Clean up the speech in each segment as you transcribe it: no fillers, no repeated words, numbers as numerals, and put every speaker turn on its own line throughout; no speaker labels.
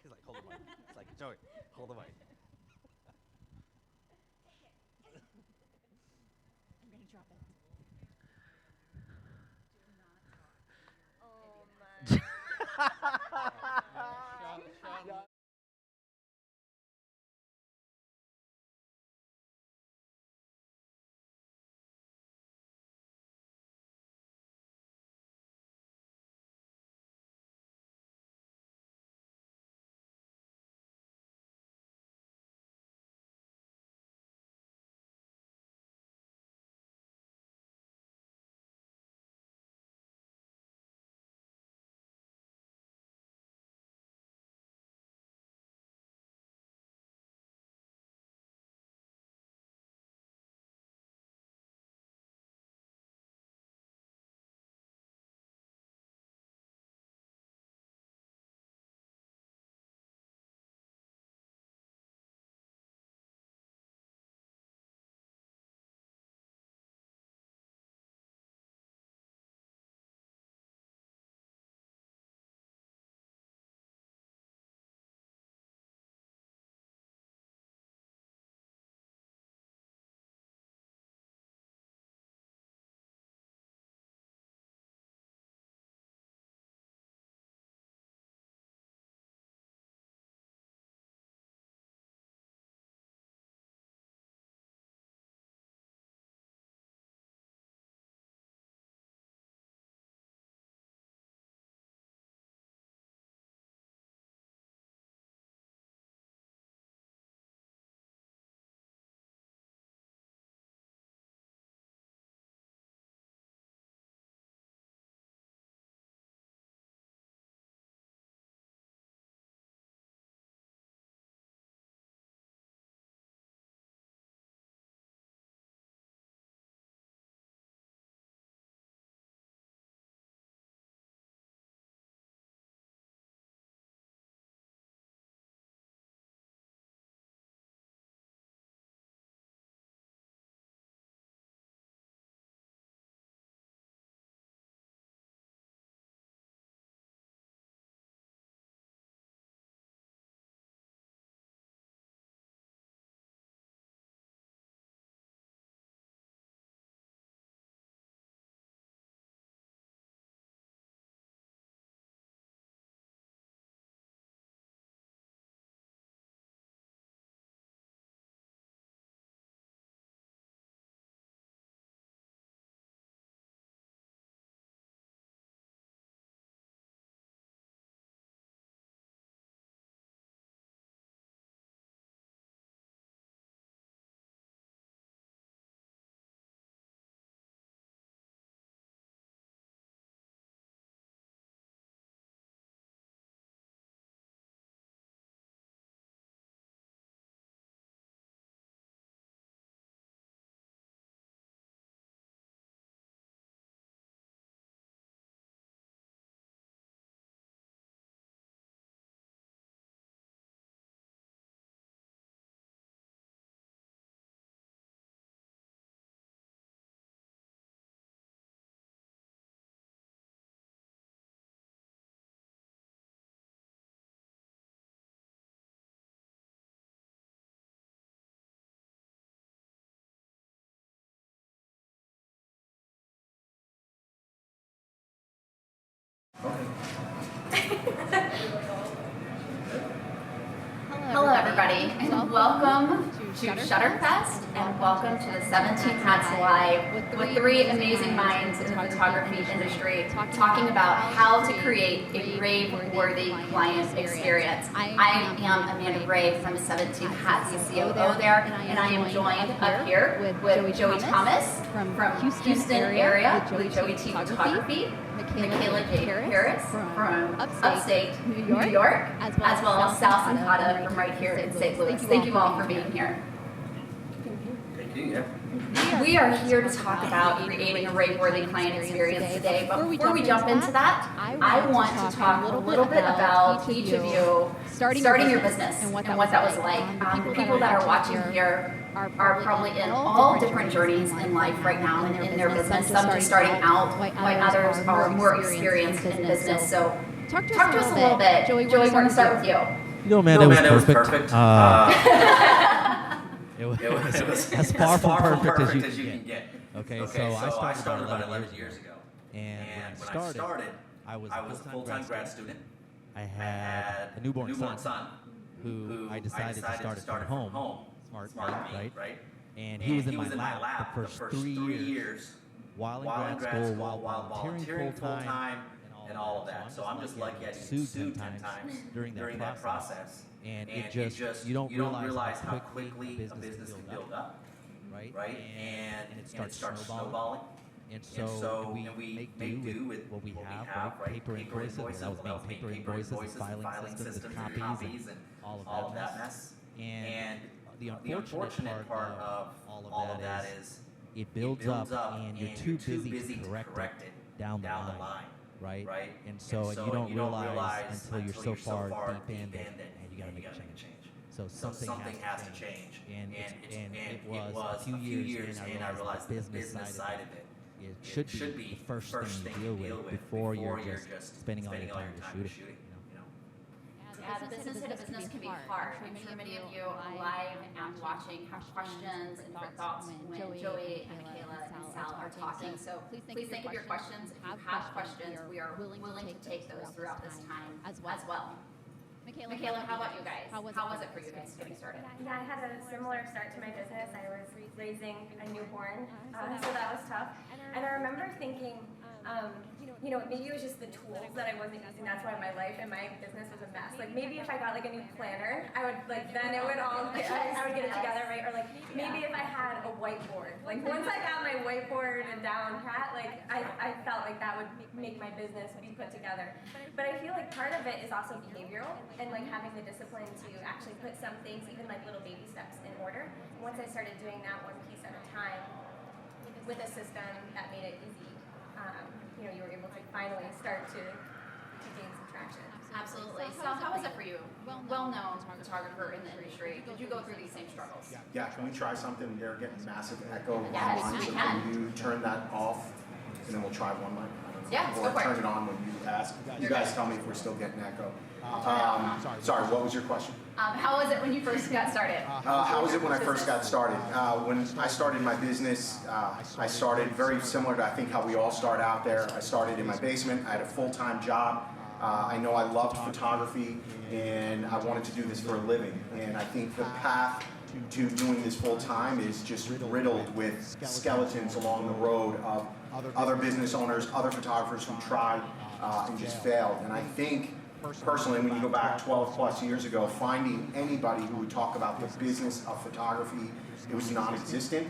He's like, hold the mic. It's like, Joey, hold the mic.
I'm going to drop it.
Oh my.
Hello, everybody, and welcome to Shutterfest, and welcome to the 17 Hats Live with three amazing minds in the photography industry talking about how to create a rave-worthy client experience. I am Amanda Ray from 17 Hats, the COO there, and I am joined up here with Joey Thomas from Houston area with Joey T Photography, Michaela J. Harris from upstate New York, as well as Sal Sancada from right here in St. Louis. Thank you all for being here.
Thank you, yeah.
We are here to talk about creating a rave-worthy client experience today, but before we jump into that, I want to talk a little bit about each of you starting your business and what that was like. The people that are watching here are probably in all different journeys in life right now and in their business. Some just starting out, while others are more experienced in business. So talk to us a little bit. Joey, we're going to start with you.
You know, man, it was perfect. It was as far from perfect as you can get. Okay, so I started about 11 years ago. And when I started, I was a full-time grad student. I had a newborn son who I decided to start it from home. Smart thing, right? And he was in my lap the first 3 years while in grad school, while volunteering full-time, and all of that. So I'm just lucky I didn't sue 10 times during that process. And it just, you don't realize how quickly a business can build up, right? And it starts snowballing. And so we make do with what we have, right? Paper invoices, that was me, paper invoices, filing systems, copies, and all of that mess. And the unfortunate part of all of that is it builds up and you're too busy to correct it down the line. Right? And so you don't realize until you're so far deep in that you got to make a change. So something has to change. And it was a few years in, I realized the business side of it should be the first thing you deal with before you're just spending all your time just shooting.
Yeah, the business can be hard. I'm sure many of you live and watching have questions and different thoughts when Joey and Michaela and Sal are talking. So please think of your questions. If you have questions, we are willing to take those throughout this time as well. Michaela, how about you guys? How was it for you guys getting started?
Yeah, I had a similar start to my business. I was raising a newborn, so that was tough. And I remember thinking, maybe it was just the tools that I wasn't using. That's why my life and my business was a mess. Like maybe if I got like a new planner, I would then it would all I would get it together, right? Or like maybe if I had a whiteboard. Like once I got my whiteboard and down pat, like I felt like that would make my business be put together. But I feel like part of it is also behavioral and like having the discipline to actually put some things, even like little baby steps, in order. Once I started doing that one piece at a time with a system that made it easy, you were able to finally start to gain some traction.
Absolutely. So how was it for you? Well-known photographer in the industry. Did you go through these same struggles?
Yeah, can we try something? They're getting massive echo
Yes,
online.
we
So
can.
can you turn that off? And then we'll try one mic.
Yeah, let's
or
go for it.
turn it on when you ask. You guys tell me if we're still getting echo. Sorry, what was your question?
How was it when you first got started?
How was it when I first got started? When I started my business, I started very similar to I think how we all start out there. I started in my basement. I had a full-time job. I know I loved photography and I wanted to do this for a living. And I think the path to doing this full-time is just riddled with skeletons along the road of other business owners, other photographers who tried and just failed. And I think personally, when you go back 12 plus years ago, finding anybody who would talk about the business of photography, it was non-existent.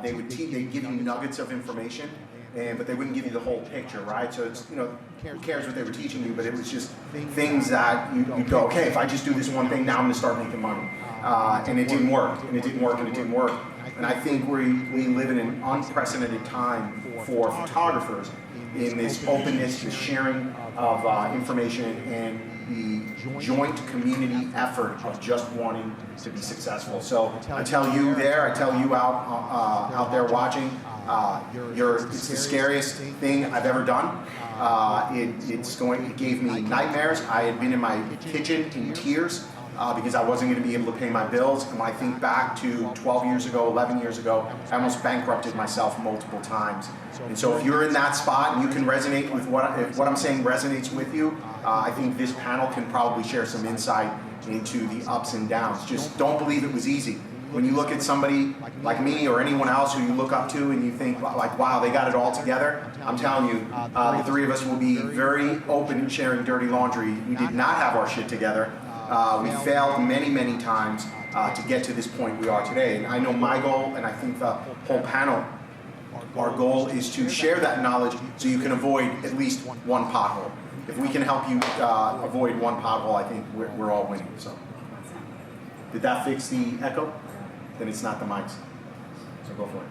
They'd give you nuggets of information, but they wouldn't give you the whole picture, right? So it's, who cares what they were teaching you, but it was just things that you'd go, okay, if I just do this one thing, now I'm gonna start making money. And it didn't work, and it didn't work, and it didn't work. And I think we live in an unprecedented time for photographers in this openness, the sharing of information, and the joint community effort of just wanting to be successful. So I tell you there, I tell you out there watching, it's the scariest thing I've ever done. It gave me nightmares. I had been in my kitchen in tears because I wasn't going to be able to pay my bills. And when I think back to 12 years ago, 11 years ago, I almost bankrupted myself multiple times. And so if you're in that spot and you can resonate with if what I'm saying resonates with you, I think this panel can probably share some insight into the ups and downs. Just don't believe it was easy. When you look at somebody like me or anyone else who you look up to and you think like, wow, they got it all together, I'm telling you, the three of us will be very open in sharing dirty laundry. We did not have our shit together. We failed many, many times to get to this point we are today. And I know my goal, and I think the whole panel, our goal is to share that knowledge so you can avoid at least one pothole. If we can help you avoid one pothole, I think we're all winning. So, did that fix the echo? Then it's not the mics. So go for it.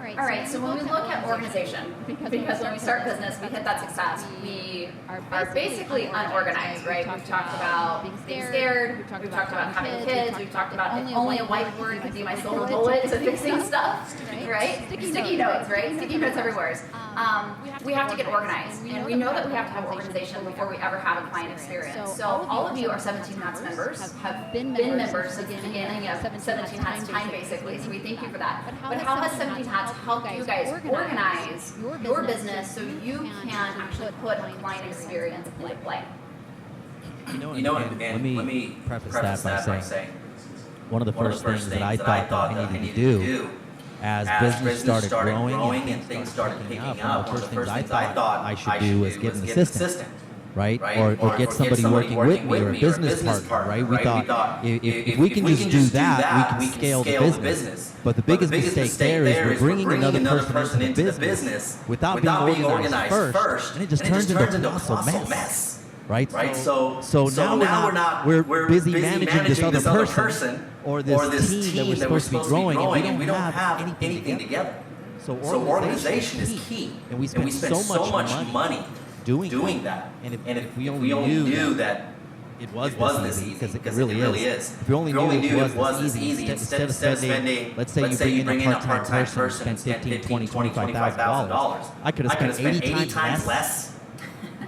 All right, so when we look at organization, because when we start business, we hit that success, we are basically unorganized, right? We've talked about being scared, we've talked about having kids, we've talked about if only a whiteboard could be my silver bullet to fixing stuff, right? Sticky notes, right? Sticky notes everywhere. We have to get organized, and we know that we have to have organization before we ever have a client experience. So all of you are 17 Hats members, have been members since the beginning of 17 Hats time, basically, so we thank you for that. But how has 17 Hats helped you guys organize your business so you can actually put a client experience into play?
You know, and let me preface that by saying one of the first things that I thought I needed to do as business started growing and things started picking up, one of the first things I thought I should do was get an assistant, right? Or get somebody working with me, or a business partner, right? We thought if we can just do that, we can scale the business. But the biggest mistake there is we're bringing another person into the business without being organized first, and it just turns into a colossal mess. Right? So now we're busy managing this other person or this team that we're supposed to be growing, and we don't have anything together. So organization is key, and we spend so much money doing that. And if we only knew that it was this easy, because it really is. If we only knew it was this easy, instead of spending, let's say you bring in a part-time person and spend $15,000, $20,000, $25,000, I could have spent 80 times less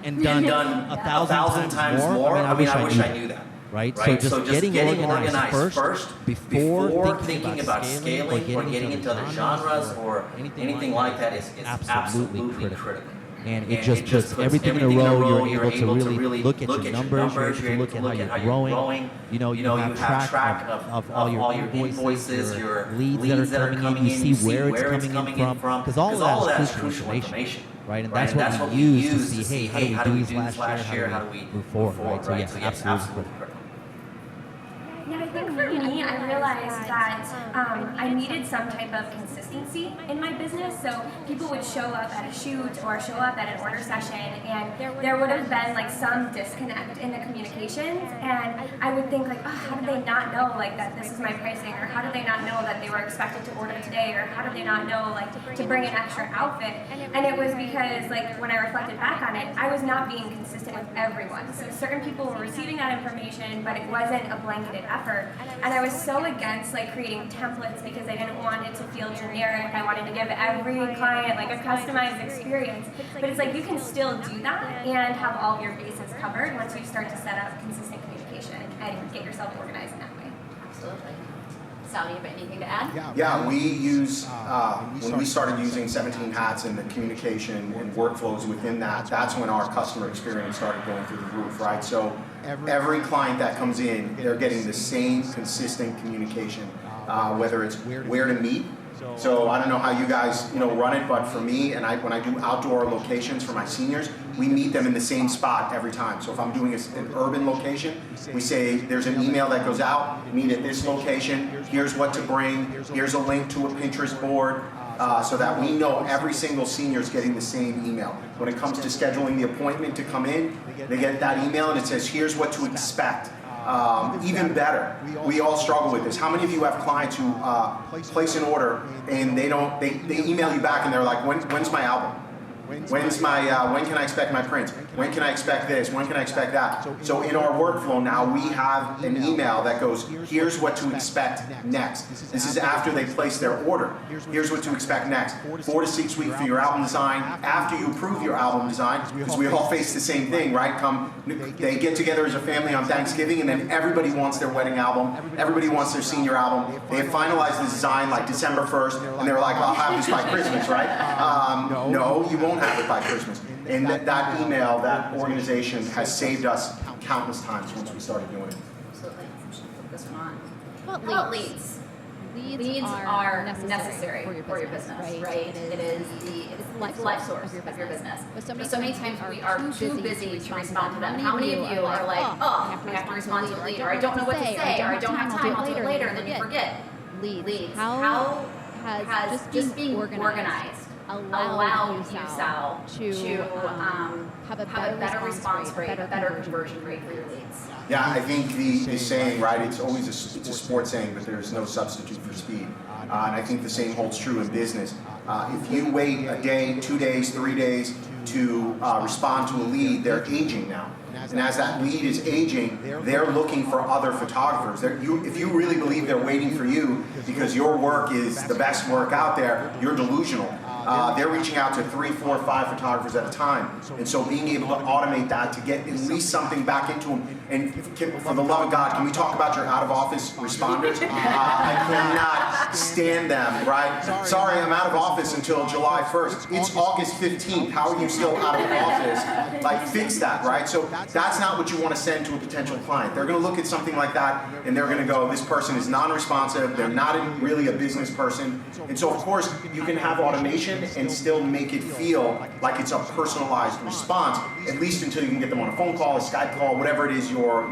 and done 1,000 times more. I mean, I wish I knew that. Right? So just getting organized first before thinking about scaling or getting into other genres or anything like that is absolutely critical. And it just puts everything in a row. You're able to really look at your numbers, you're able to look at how you're growing. You have track of all your invoices, your leads that are coming in, you see where it's coming in from. Because all of that is crucial information. Right, and that's what we use to see, hey, how did we do these last year? How do we move forward? Right, so yes, absolutely critical.
Yeah, I think for me, I realized that I needed some type of consistency in my business. So people would show up at a shoot or show up at an order session, and there would have been like some disconnect in the communications, and I would think like, oh, how did they not know like that this is my pricing, or how did they not know that they were expected to order today, or how did they not know like to bring an extra outfit? And it was because like when I reflected back on it, I was not being consistent with everyone. So certain people were receiving that information, but it wasn't a blanketed effort. And I was so against like creating templates because I didn't want it to feel generic. I wanted to give every client like a customized experience. But it's like you can still do that and have all of your bases covered once you start to set up consistent communication and get yourself organized in that way.
Absolutely. Sal, you have anything to add?
Yeah, we use, when we started using 17 Hats and the communication and workflows within that, that's when our customer experience started going through the roof, right? So every client that comes in, they're getting the same consistent communication, whether it's where to meet. So I don't know how you guys run it, but for me, and when I do outdoor locations for my seniors, we meet them in the same spot every time. So if I'm doing an urban location, we say there's an email that goes out, meet at this location, here's what to bring, here's a link to a Pinterest board, so that we know every single senior is getting the same email. When it comes to scheduling the appointment to come in, they get that email and it says, here's what to expect. Even better, we all struggle with this. How many of you have clients who place an order and they email you back and they're like, when's my album? When can I expect my prints? When can I expect this? When can I expect that? So in our workflow now, we have an email that goes, here's what to expect next. This is after they place their order. Here's what to expect next. 4 to 6 weeks for your album design. After you approve your album design, because we all face the same thing, right? They get together as a family on Thanksgiving, and then everybody wants their wedding album. Everybody wants their senior album. They have finalized the design like December 1st, and they're like, I'll have this by Christmas, right? No, you won't have it by Christmas. And that email, that organization has saved us countless times once we started doing it.
Absolutely. Put this one on. How about leads? Leads are necessary for your business, right? It is the life source of your business. But so many times we are too busy to respond to them. How many of you are like, oh, I have to respond to a lead, or I don't know what to say, or I don't have time, I'll do it later, and then you forget. Leads. How has just being organized allow you, Sal, to have a better response rate, a better conversion rate for your leads?
Yeah, I think the saying, right, it's a sports saying, but there's no substitute for speed. And I think the same holds true in business. If you wait a day, 2 days, 3 days to respond to a lead, they're aging now. And as that lead is aging, they're looking for other photographers. If you really believe they're waiting for you because your work is the best work out there, you're delusional. They're reaching out to 3, 4, 5 photographers at a time. And so being able to automate that to get at least something back into them. And for the love of God, can we talk about your out-of-office responders? I cannot stand them, right? Sorry, I'm out of office until July 1st. It's August 15th. How are you still out of office? Like, fix that, right? So that's not what you want to send to a potential client. They're going to look at something like that, and they're going to go, this person is non-responsive. They're not really a business person. And so, of course, you can have automation and still make it feel like it's a personalized response, at least until you can get them on a phone call, a Skype call, whatever it is your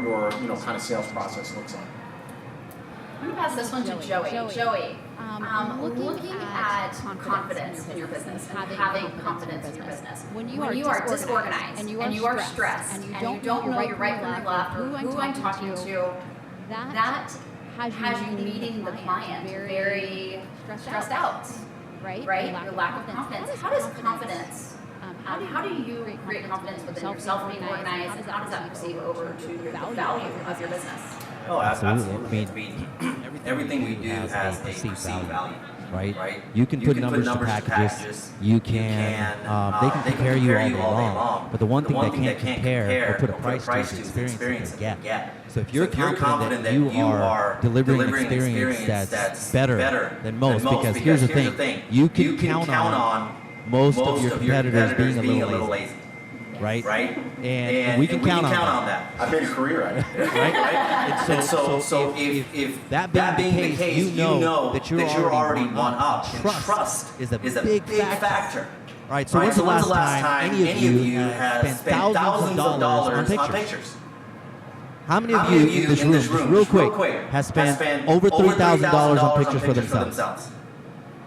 kind of sales process looks like.
I'm going to pass this one to Joey. Joey, looking at confidence in your business, having confidence in your business. When you are disorganized and you are stressed and you don't know your right from your left or who I'm talking to, that has you meeting the client very stressed out. Right? Your lack of confidence. How does confidence, how do you create confidence within yourself being organized, and how does that perceive over to the value of your business?
Oh, absolutely. I mean, everything we do has a perceived value.
Right? You can put numbers to packages. You can, they can compare you all day long. But the one thing they can't compare or put a price to is the experience that they get. So if you're confident that you are delivering an experience that's better than most, because here's the thing, you can count on most of your competitors being a little lazy. Right? And we can count on that.
I've made a career at it.
Right? And so if that being the case, you know that you're already one up. Trust is a big factor. Right, so when's the last time any of you have spent thousands of dollars on pictures? How many of you in this room, just real quick, has spent over $3,000 on pictures for themselves?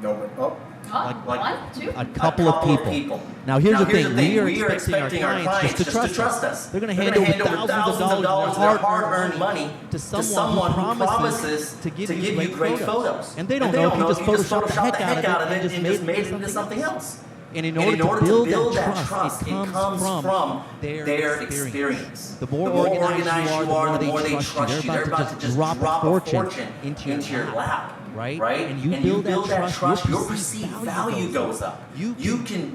Nobody. Oh.
A couple of people. Now here's the thing, we are expecting our clients just to trust us. They're going to hand over thousands of dollars of their hard-earned money to someone who promises to give you great photos. And they don't know if you just photoshopped the heck out of it and just made it into something else. And in order to build that trust, it comes from their experience. The more organized you are, the more they trust you. They're about to just drop a fortune into your lap. Right? And you build that trust, your perceived value goes up. You can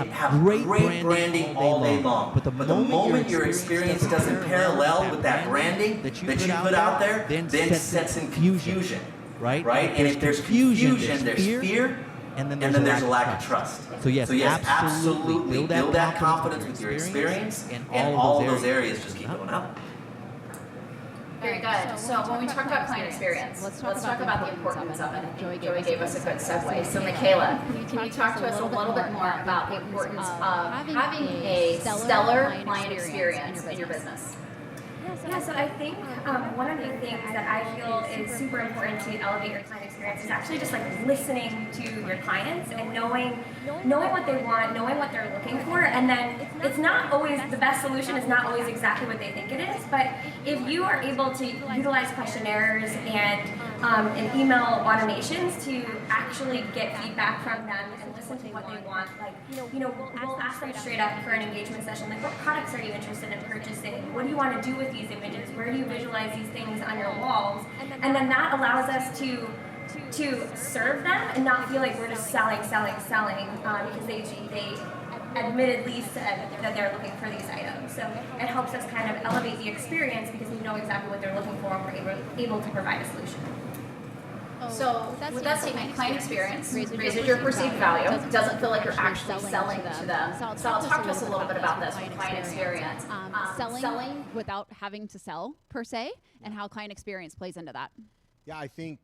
have great branding all day long. But the moment your experience doesn't parallel with that branding that you put out there, then sets in confusion. Right? And if there's confusion, there's fear, and then there's a lack of trust. So yes, absolutely build that confidence with your experience, and all of those areas just keep going up.
Very good. So when we talk about client experience, let's talk about the importance of it. Joey gave us a good segue. So Michaela, can you talk to us a little bit more about the importance of having a stellar client experience in your business?
Yeah, so I think one of the things that I feel is super important to elevate your client experience is actually just like listening to your clients and knowing what they want, knowing what they're looking for, and then it's not always, the best solution is not always exactly what they think it is, but if you are able to utilize questionnaires and email automations to actually get feedback from them and listen to what they want, like, we'll ask them straight up for an engagement session, like, what products are you interested in purchasing? What do you want to do with these images? Where do you visualize these things on your walls? And then that allows us to serve them and not feel like we're just selling, because they admittedly said that they're looking for these items. So it helps us kind of elevate the experience because we know exactly what they're looking for and we're able to provide a solution.
So with that statement, client experience raises your perceived value, doesn't feel like you're actually selling to them. So I'll talk to us a little bit about this with client experience.
Selling without having to sell, per se, and how client experience plays into that.
Yeah, I think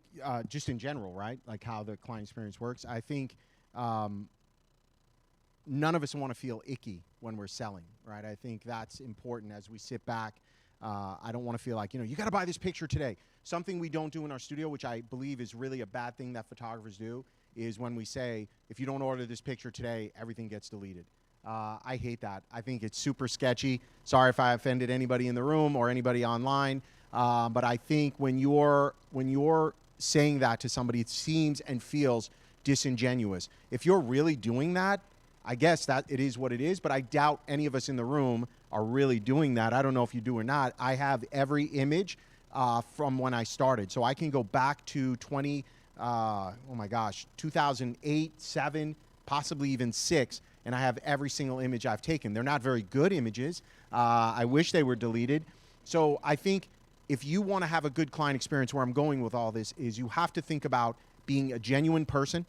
just in general, right, like how the client experience works, I think none of us want to feel icky when we're selling, right? I think that's important as we sit back. I don't want to feel like, you got to buy this picture today. Something we don't do in our studio, which I believe is really a bad thing that photographers do, is when we say, if you don't order this picture today, everything gets deleted. I hate that. I think it's super sketchy. Sorry if I offended anybody in the room or anybody online, but I think when you're saying that to somebody, it seems and feels disingenuous. If you're really doing that, I guess that it is what it is, but I doubt any of us in the room are really doing that. I don't know if you do or not. I have every image from when I started. So I can go back to 2008, 7, possibly even 6, and I have every single image I've taken. They're not very good images. I wish they were deleted. So I think if you want to have a good client experience, where I'm going with all this is you have to think about being a genuine person.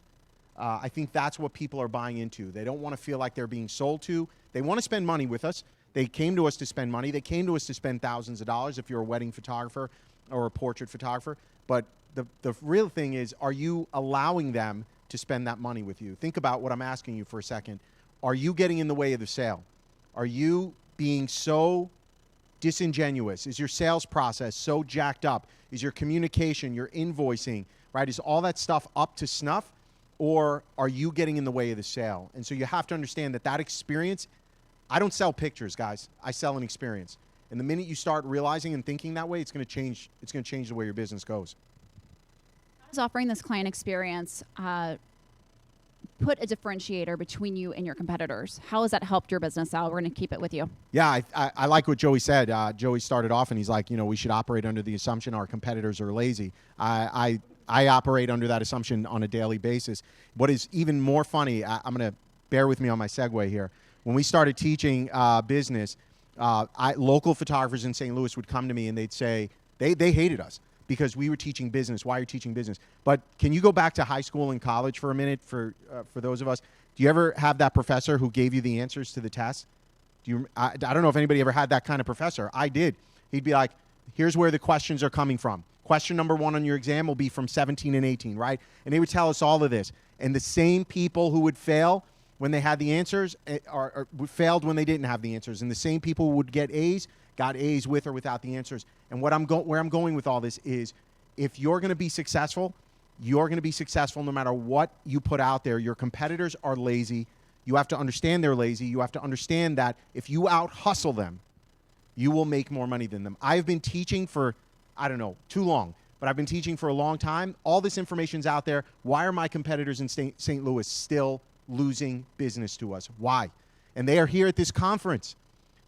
I think that's what people are buying into. They don't want to feel like they're being sold to. They want to spend money with us. They came to us to spend money. They came to us to spend thousands of dollars if you're a wedding photographer or a portrait photographer. But the real thing is, are you allowing them to spend that money with you? Think about what I'm asking you for a second. Are you getting in the way of the sale? Are you being so disingenuous? Is your sales process so jacked up? Is your communication, your invoicing, right? Is all that stuff up to snuff? Or are you getting in the way of the sale? And so you have to understand that that experience, I don't sell pictures, guys. I sell an experience. And the minute you start realizing and thinking that way, it's going to change the way your business goes.
How does offering this client experience put a differentiator between you and your competitors? How has that helped your business out? We're going to keep it with you.
Yeah, I like what Joey said. Joey started off and he's like, we should operate under the assumption our competitors are lazy. I operate under that assumption on a daily basis. What is even more funny, I'm going to bear with me on my segue here. When we started teaching business, local photographers in St. Louis would come to me and they'd say, they hated us because we were teaching business. Why are you teaching business? But can you go back to high school and college for a minute for those of us? Do you ever have that professor who gave you the answers to the test? I don't know if anybody ever had that kind of professor. I did. He'd be like, here's where the questions are coming from. Question number 1 on your exam will be from 17 and 18, right? And they would tell us all of this. And the same people who would fail when they had the answers or failed when they didn't have the answers. And the same people who would get A's got A's with or without the answers. And where I'm going with all this is, if you're going to be successful, you're going to be successful no matter what you put out there. Your competitors are lazy. You have to understand they're lazy. You have to understand that if you out-hustle them, you will make more money than them. I've been teaching for, I don't know, too long, but I've been teaching for a long time. All this information's out there. Why are my competitors in St. Louis still losing business to us? Why? And they are here at this conference.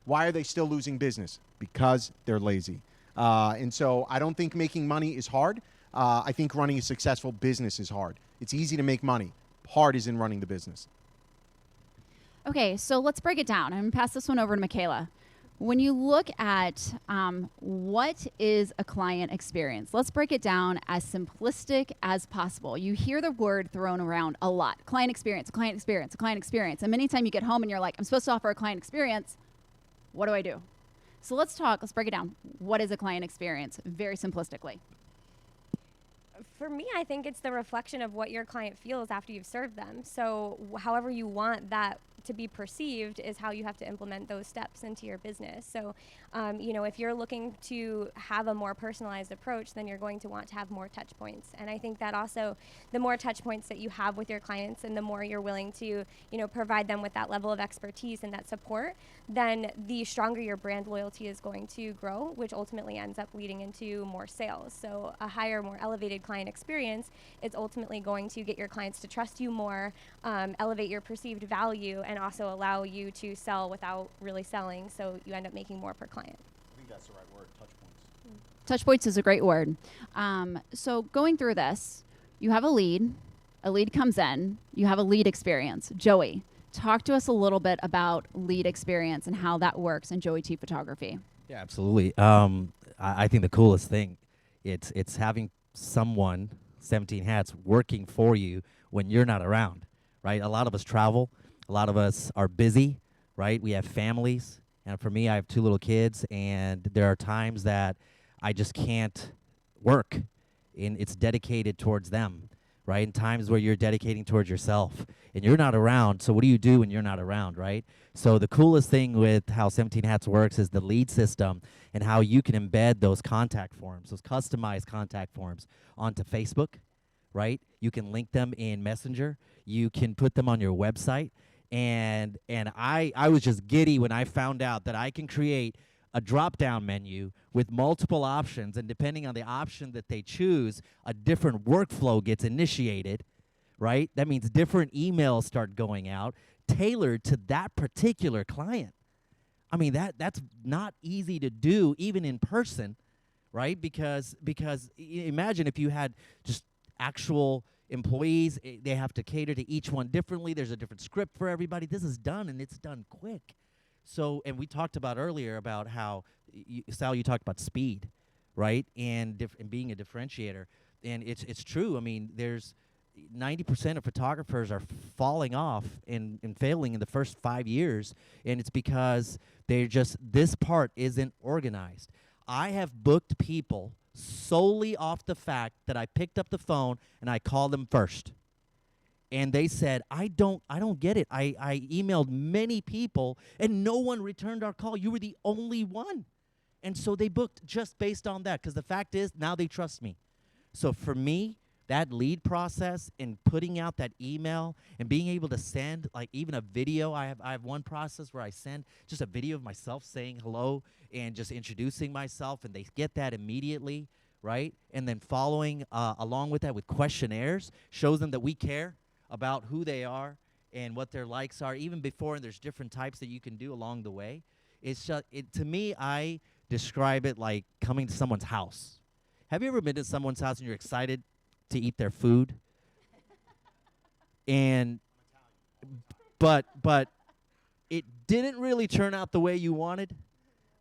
Why are they still losing business? Because they're lazy. And so I don't think making money is hard. I think running a successful business is hard. It's easy to make money. Hard is in running the business.
Okay, so let's break it down. I'm going to pass this one over to Michaela. When you look at what is a client experience, let's break it down as simplistic as possible. You hear the word thrown around a lot. Client experience, a client experience, a client experience. And many times you get home and you're like, I'm supposed to offer a client experience. What do I do? So let's break it down. What is a client experience? Very simplistically.
For me, I think it's the reflection of what your client feels after you've served them. So however you want that to be perceived is how you have to implement those steps into your business. So, if you're looking to have a more personalized approach, then you're going to want to have more touch points. And I think that also the more touch points that you have with your clients and the more you're willing to, provide them with that level of expertise and that support, then the stronger your brand loyalty is going to grow, which ultimately ends up leading into more sales. So a higher, more elevated client experience is ultimately going to get your clients to trust you more, elevate your perceived value, and also allow you to sell without really selling, so you end up making more per client.
I think that's the right word, touch points.
Touch points is a great word. So going through this, you have a lead comes in, you have a lead experience. Joey, talk to us a little bit about lead experience and how that works in Joey T Photography.
Yeah, absolutely. I think the coolest thing, it's having someone, 17 hats, working for you when you're not around, right? A lot of us travel. A lot of us are busy, right? We have families. And for me, I have 2 little kids, and there are times that I just can't work, and it's dedicated towards them, right? And times where you're dedicating towards yourself, and you're not around. So what do you do when you're not around, right? So the coolest thing with how 17 Hats works is the lead system and how you can embed those contact forms, those customized contact forms onto Facebook, right? You can link them in Messenger. You can put them on your website. And I was just giddy when I found out that I can create a drop-down menu with multiple options, and depending on the option that they choose, a different workflow gets initiated, right? That means different emails start going out tailored to that particular client. I mean, that's not easy to do even in person, right? Because imagine if you had just actual employees, they have to cater to each one differently. There's a different script for everybody. This is done, and it's done quick. So, and we talked about earlier about how, Sal, you talked about speed, right? And being a differentiator. And it's true. I mean, there's 90% of photographers are falling off and failing in the first 5 years, and it's because this part isn't organized. I have booked people solely off the fact that I picked up the phone and I called them first. And they said, I don't get it. I emailed many people and no one returned our call. You were the only one. And so they booked just based on that, because the fact is now they trust me. So for me, that lead process and putting out that email and being able to send like even a video. I have one process where I send just a video of myself saying hello and just introducing myself, and they get that immediately, right? And then following along with that with questionnaires shows them that we care about who they are and what their likes are even before, and there's different types that you can do along the way. It's just, to me, I describe it like coming to someone's house. Have you ever been to someone's house and you're excited to eat their food? And but it didn't really turn out the way you wanted,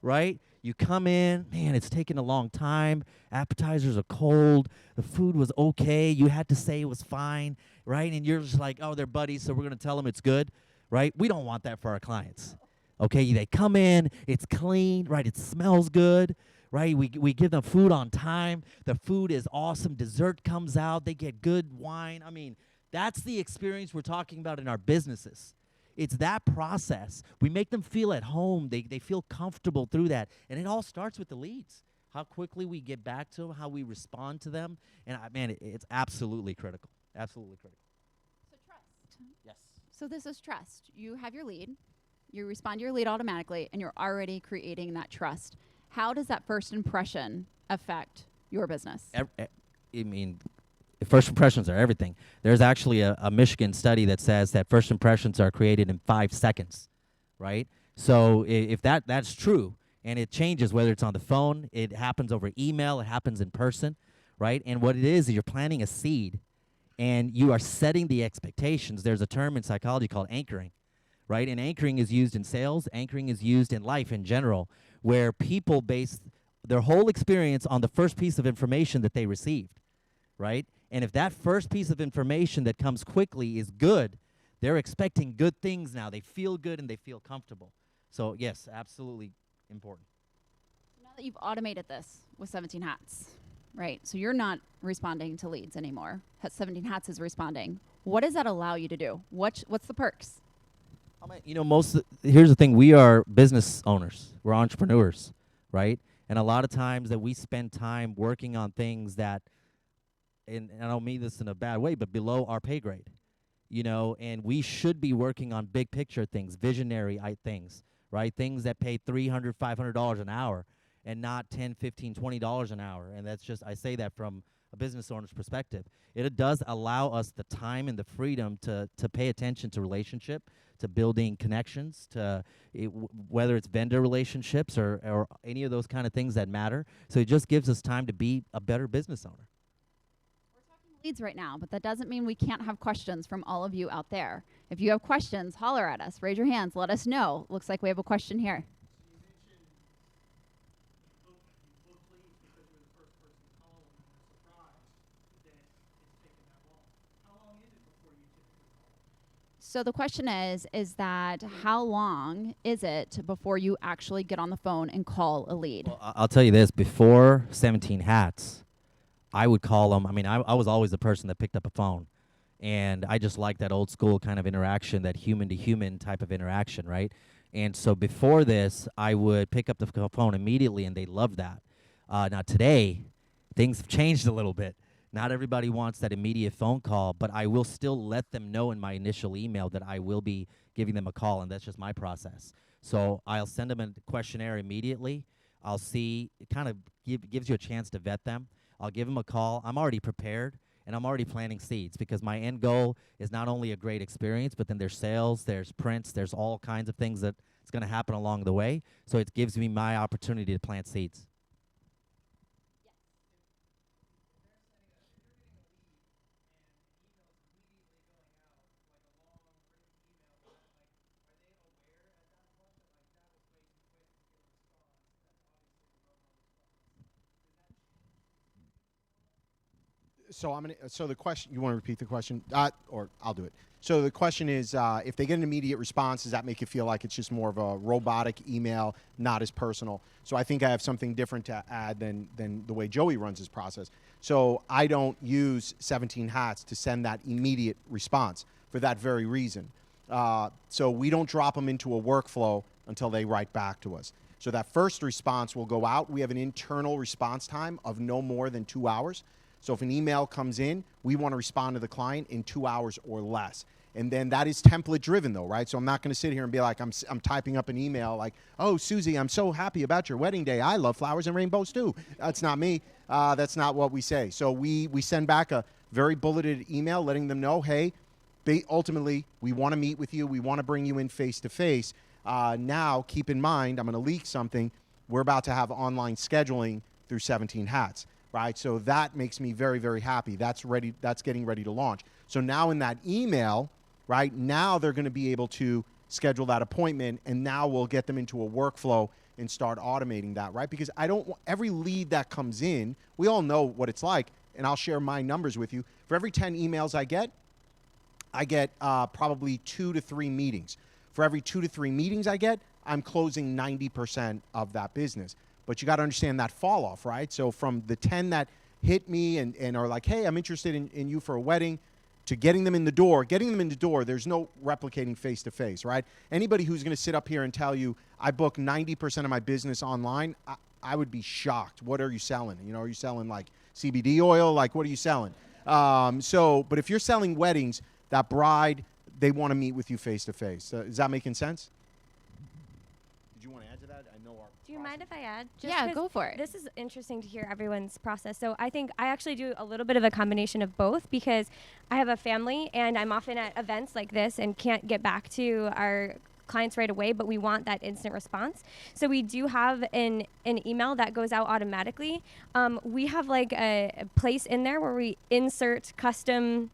right? You come in, man, it's taken a long time. Appetizers are cold. The food was okay. You had to say it was fine, right? And you're just like, oh, they're buddies, so we're going to tell them it's good, right? We don't want that for our clients. Okay, they come in, it's clean, right? It smells good, right? We give them food on time. The food is awesome. Dessert comes out. They get good wine. I mean, that's the experience we're talking about in our businesses. It's that process. We make them feel at home. They feel comfortable through that. And it all starts with the leads. How quickly we get back to them, how we respond to them. And, man, it's absolutely critical. Absolutely critical.
So trust.
Yes.
So this is trust. You have your lead. You respond to your lead automatically, and you're already creating that trust. How does that first impression affect your business?
First impressions are everything. There's actually a Michigan study that says that first impressions are created in 5 seconds, right? So if that's true, and it changes whether it's on the phone, it happens over email, it happens in person, right? And what it is you're planting a seed, and you are setting the expectations. There's a term in psychology called anchoring, right? And anchoring is used in sales. Anchoring is used in life in general, where people base their whole experience on the first piece of information that they received, right? And if that first piece of information that comes quickly is good, they're expecting good things now. They feel good and they feel comfortable. So, yes, absolutely important.
Now that you've automated this with 17 Hats, right? So you're not responding to leads anymore. 17 Hats is responding. What does that allow you to do? What's the perks?
Here's the thing. We are business owners. We're entrepreneurs, right? And a lot of times that we spend time working on things that, and I don't mean this in a bad way, but below our pay grade, and we should be working on big picture things, visionary things, right? Things that pay $300, $500 an hour and not $10, $15, $20 an hour. And that's just, I say that from a business owner's perspective. It does allow us the time and the freedom to pay attention to relationship, to building connections, whether it's vendor relationships or any of those kind of things that matter. So it just gives us time to be a better business owner.
Leads right now, but that doesn't mean we can't have questions from all of you out there. If you have questions, holler at us, raise your hands, let us know. Looks like we have a question here. So the question is that how long is it before you actually get on the phone and call a lead?
Well, I'll tell you this, before 17 Hats, I would call them. I was always the person that picked up a phone, and I just like that old school kind of interaction, that human to human type of interaction, right? And so before this, I would pick up the phone immediately, and they loved that. Now today, things have changed a little bit. Not everybody wants that immediate phone call, but I will still let them know in my initial email that I will be giving them a call, and that's just my process. So I'll send them a questionnaire immediately. I'll see, it kind of gives you a chance to vet them. I'll give them a call. I'm already prepared, and I'm already planting seeds because my end goal is not only a great experience, but then there's sales, there's prints, there's all kinds of things that it's going to happen along the way. So it gives me my opportunity to plant seeds.
So the question, you want to repeat the question, or I'll do it. So the question is, if they get an immediate response, does that make you feel like it's just more of a robotic email, not as personal? So I think I have something different to add than the way Joey runs his process. So I don't use 17 Hats to send that immediate response for that very reason. So we don't drop them into a workflow until they write back to us. So that first response will go out. We have an internal response time of no more than 2 hours. So if an email comes in, we want to respond to the client in 2 hours or less. And then that is template driven though, right? So I'm not going to sit here and be like, I'm typing up an email like, oh, Susie, I'm so happy about your wedding day. I love flowers and rainbows too. That's not me. That's not what we say. So we send back a very bulleted email letting them know, hey, ultimately, we want to meet with you. We want to bring you in face to face. Now, keep in mind, I'm going to leak something. We're about to have online scheduling through 17 Hats. Right, so that makes me very, very happy. That's ready. That's getting ready to launch. So now in that email, right, now they're going to be able to schedule that appointment, and now we'll get them into a workflow and start automating that, right? Because I don't want every lead that comes in, we all know what it's like, and I'll share my numbers with you. For every 10 emails I get probably 2 to 3 meetings. For every 2 to 3 meetings I get, I'm closing 90% of that business. But you got to understand that fall off, right? So from the 10 that hit me and are like, hey, I'm interested in you for a wedding, to getting them in the door, there's no replicating face-to-face, right? Anybody who's going to sit up here and tell you, I book 90% of my business online, I would be shocked. What are you selling? You know, are you selling like CBD oil? Like, what are you selling? But if you're selling weddings, that bride, they want to meet with you face-to-face. Is that making sense? Did you want to add to that? I know our
Do you mind if I add?
Yeah, go for it.
This is interesting to hear everyone's process. So I think I actually do a little bit of a combination of both because I have a family and I'm often at events like this and can't get back to our clients right away, but we want that instant response. So we do have an email that goes out automatically. We have like a place in there where we insert custom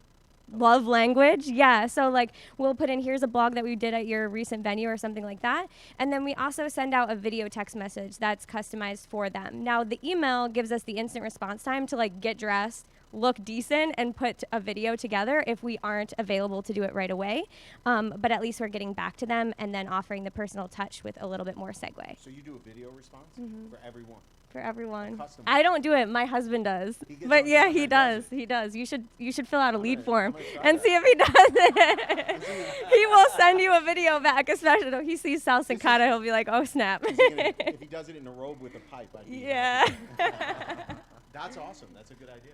love language. Yeah. So like we'll put in, here's a blog that we did at your recent venue or something like that. And then we also send out a video text message that's customized for them. Now the email gives us the instant response time to like get dressed, look decent, and put a video together if we aren't available to do it right away. But at least we're getting back to them and then offering the personal touch with a little bit more segue.
So you do a video response for everyone?
For everyone.
Custom.
I don't do it. My husband does. But yeah, he does. He does. You should fill out a lead form and see if he does it. He will send you a video back, especially if he sees Sal Sincata, he'll be like, oh, snap.
If he does it in a robe with a pipe, I'd be
yeah.
That's awesome. That's a good idea.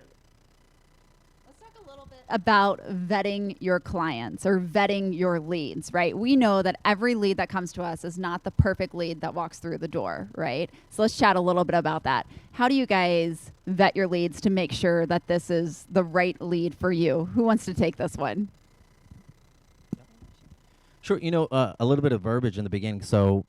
Let's talk a little bit about vetting your clients or vetting your leads, right? We know that every lead that comes to us is not the perfect lead that walks through the door, right? So let's chat a little bit about that. How do you guys vet your leads to make sure that this is the right lead for you? Who wants to take this one?
Sure. You know, a little bit of verbiage in the beginning. So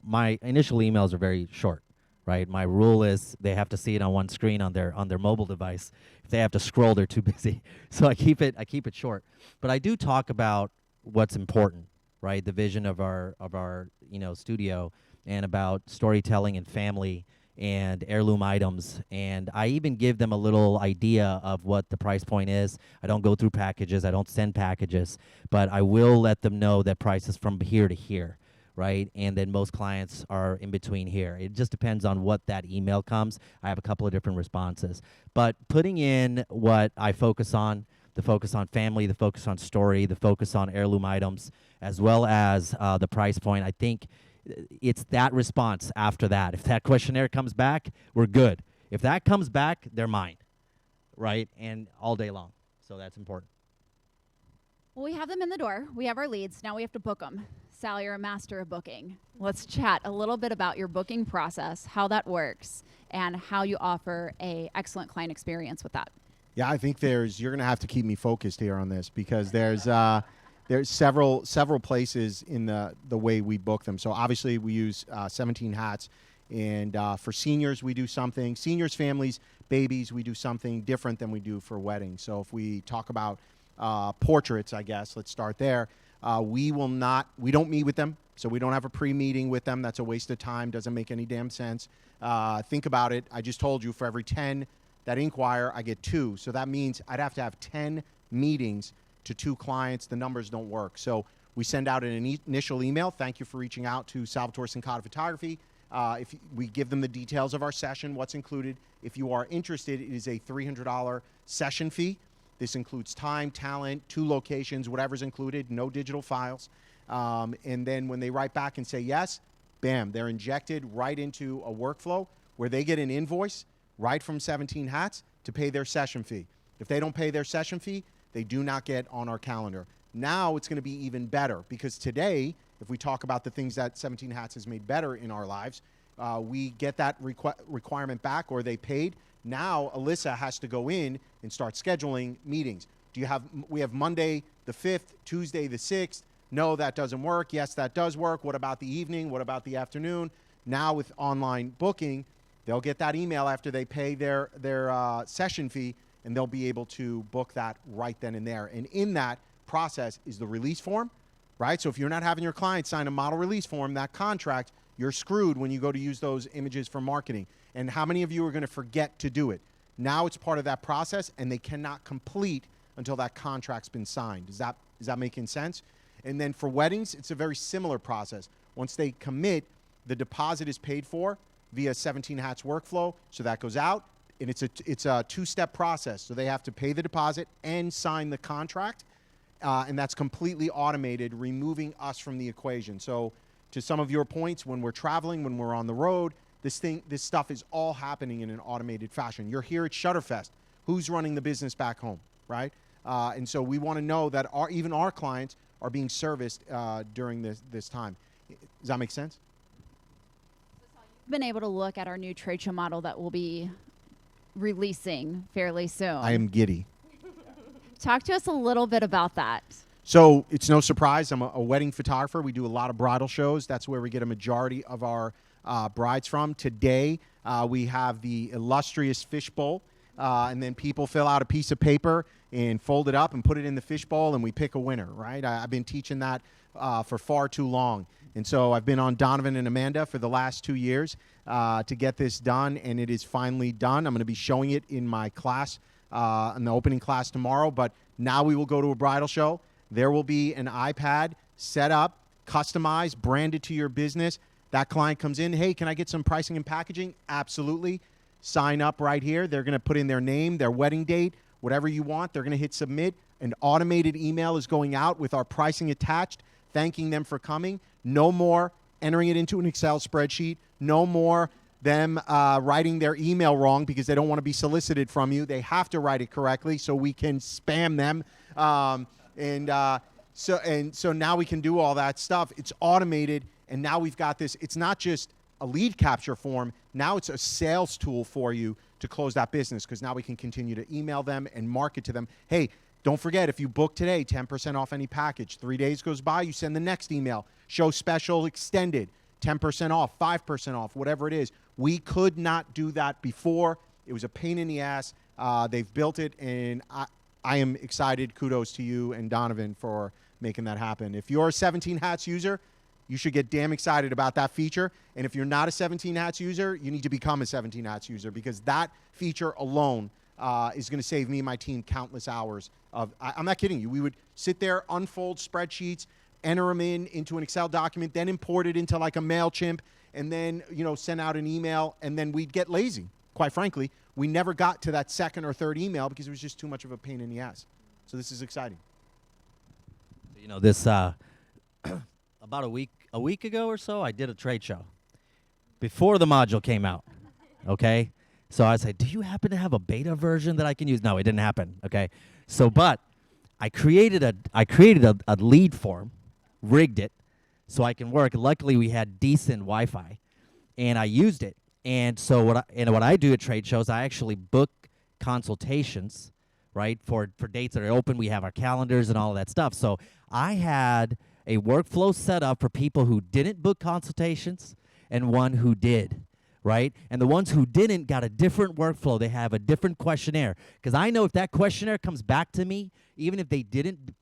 my initial emails are very short, right? My rule is they have to see it on one screen on their mobile device. If they have to scroll, they're too busy. So I keep it short. But I do talk about what's important, right? The vision of our studio, and about storytelling and family and heirloom items. And I even give them a little idea of what the price point is. I don't go through packages. I don't send packages. But I will let them know that price is from here to here, right? And then most clients are in between here. It just depends on what that email comes. I have a couple of different responses. But putting in what I focus on, the focus on family, the focus on story, the focus on heirloom items, as well as the price point, I think it's that response after that. If that questionnaire comes back, we're good. If that comes back, they're mine, right? And all day long. So that's important.
Well, we have them in the door. We have our leads. Now we have to book them. Sal, you're a master of booking. Let's chat a little bit about your booking process, how that works, and how you offer an excellent client experience with that.
Yeah, I think you're going to have to keep me focused here on this, because there's several places in the way we book them. So obviously we use 17 Hats, and for seniors we do something. Seniors, families, babies, we do something different than we do for weddings. So if we talk about portraits, I guess, let's start there. We don't meet with them, so we don't have a pre-meeting with them. That's a waste of time, doesn't make any damn sense. Think about it. I just told you, for every 10 that inquire, I get 2. So that means I'd have to have 10 meetings to 2 clients. The numbers don't work. So we send out an initial email. Thank you for reaching out to Salvatore Sincata Photography. If we give them the details of our session, what's included. If you are interested, it is a $300 session fee. This includes time, talent, 2 locations, whatever's included, no digital files. And then when they write back and say yes, bam, they're injected right into a workflow where they get an invoice right from 17 Hats to pay their session fee. If they don't pay their session fee, they do not get on our calendar. Now it's going to be even better, because today, if we talk about the things that 17 Hats has made better in our lives, we get that requirement back, or they paid. Now Alyssa has to go in and start scheduling meetings. We have Monday the 5th, Tuesday the 6th. No, that doesn't work. Yes, that does work. What about the evening? What about the afternoon? Now with online booking, they'll get that email after they pay their session fee, and they'll be able to book that right then and there. And in that process is the release form, right? So if you're not having your client sign a model release form, that contract, you're screwed when you go to use those images for marketing. And how many of you are going to forget to do it? Now it's part of that process, and they cannot complete until that contract's been signed. Is that making sense? And then for weddings, it's a very similar process. Once they commit, the deposit is paid for via 17 Hats workflow. So that goes out, and it's a 2-step process. So they have to pay the deposit and sign the contract, and that's completely automated, removing us from the equation. So to some of your points, when we're traveling, when we're on the road, this stuff is all happening in an automated fashion. You're here at Shutterfest. Who's running the business back home, right? And so we want to know that even our clients are being serviced during this time. Does that make sense?
Been able to look at our new trade show model that we'll be releasing fairly soon.
I am giddy.
Talk to us a little bit about that.
So it's no surprise, I'm a wedding photographer. We do a lot of bridal shows. That's where we get a majority of our brides from. Today, we have the illustrious fishbowl, and then people fill out a piece of paper and fold it up and put it in the fishbowl, and we pick a winner, right? I've been teaching that for far too long. And so I've been on Donovan and Amanda for the last 2 years to get this done, and it is finally done. I'm going to be showing it in my class, in the opening class tomorrow, but now we will go to a bridal show. There will be an iPad set up, customized, branded to your business. That client comes in, hey, can I get some pricing and packaging? Absolutely. Sign up right here. They're going to put in their name, their wedding date, whatever you want. They're going to hit submit. An automated email is going out with our pricing attached, thanking them for coming. No more entering it into an Excel spreadsheet. No more them writing their email wrong because they don't want to be solicited from you. They have to write it correctly so we can spam them. So now we can do all that stuff. It's automated, and now we've got this. It's not just a lead capture form. Now it's a sales tool for you to close that business, because now we can continue to email them and market to them. Hey, don't forget, if you book today, 10% off any package. 3 days goes by, you send the next email. Show special extended, 10% off, 5% off, whatever it is. We could not do that before. It was a pain in the ass. They've built it, and I am excited. Kudos to you and Donovan for making that happen. If you're a 17 Hats user, you should get damn excited about that feature. And if you're not a 17 Hats user, you need to become a 17 Hats user, because that feature alone is going to save me and my team countless hours of, I'm not kidding you. We would sit there, unfold spreadsheets, enter them into an Excel document, then import it into like a MailChimp, and then, send out an email, and then we'd get lazy. Quite frankly, we never got to that second or third email because it was just too much of a pain in the ass. So this is exciting.
This about a week ago or so, I did a trade show before the module came out. Okay, so I said, "Do you happen to have a beta version that I can use?" No, it didn't happen. Okay, so but I created a lead form, rigged it so I can work. Luckily, we had decent Wi-Fi, and I used it. And so what I do at trade shows, I actually book consultations right? For dates that are open, we have our calendars and all of that stuff. So I had a workflow set up for people who didn't book consultations and one who did, right? And the ones who didn't got a different workflow. They have a different questionnaire. Because I know if that questionnaire comes back to me, even if they didn't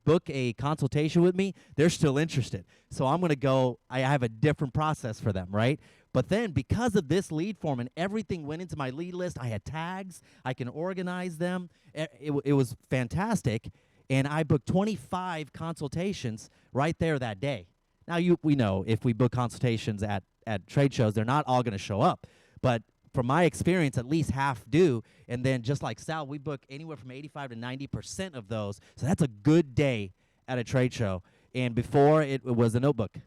book a consultation with me, they're still interested. So I'm going to go, I have a different process for them, right? But then because of this lead form and everything went into my lead list, I had tags, I can organize them. It was fantastic. And I booked 25 consultations right there that day. Now, we know if we book consultations at trade shows, they're not all going to show up. But from my experience, at least half do. And then just like Sal, we book anywhere from 85 to 90% of those. So that's a good day at a trade show. And before, it was a notebook.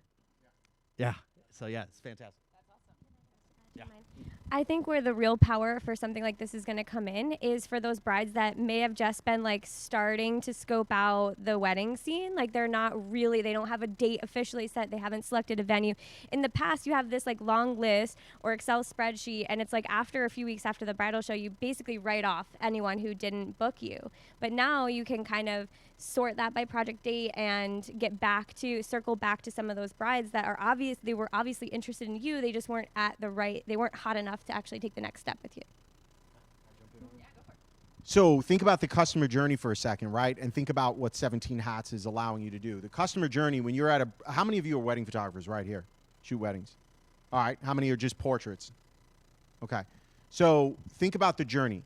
Yeah. So, yeah, it's fantastic. Yeah.
I think where the real power for something like this is going to come in is for those brides that may have just been like starting to scope out the wedding scene. Like they don't have a date officially set. They haven't selected a venue. In the past, you have this like long list or Excel spreadsheet, and it's like after a few weeks after the bridal show, you basically write off anyone who didn't book you. But now you can kind of sort that by project date and circle back to some of those brides that they were obviously interested in you. They just weren't they weren't hot enough to actually take the next step with you.
So think about the customer journey for a second, right? And think about what 17 Hats is allowing you to do. The customer journey, when you're how many of you are wedding photographers right here? Shoot weddings. All right. How many are just portraits? Okay. So think about the journey.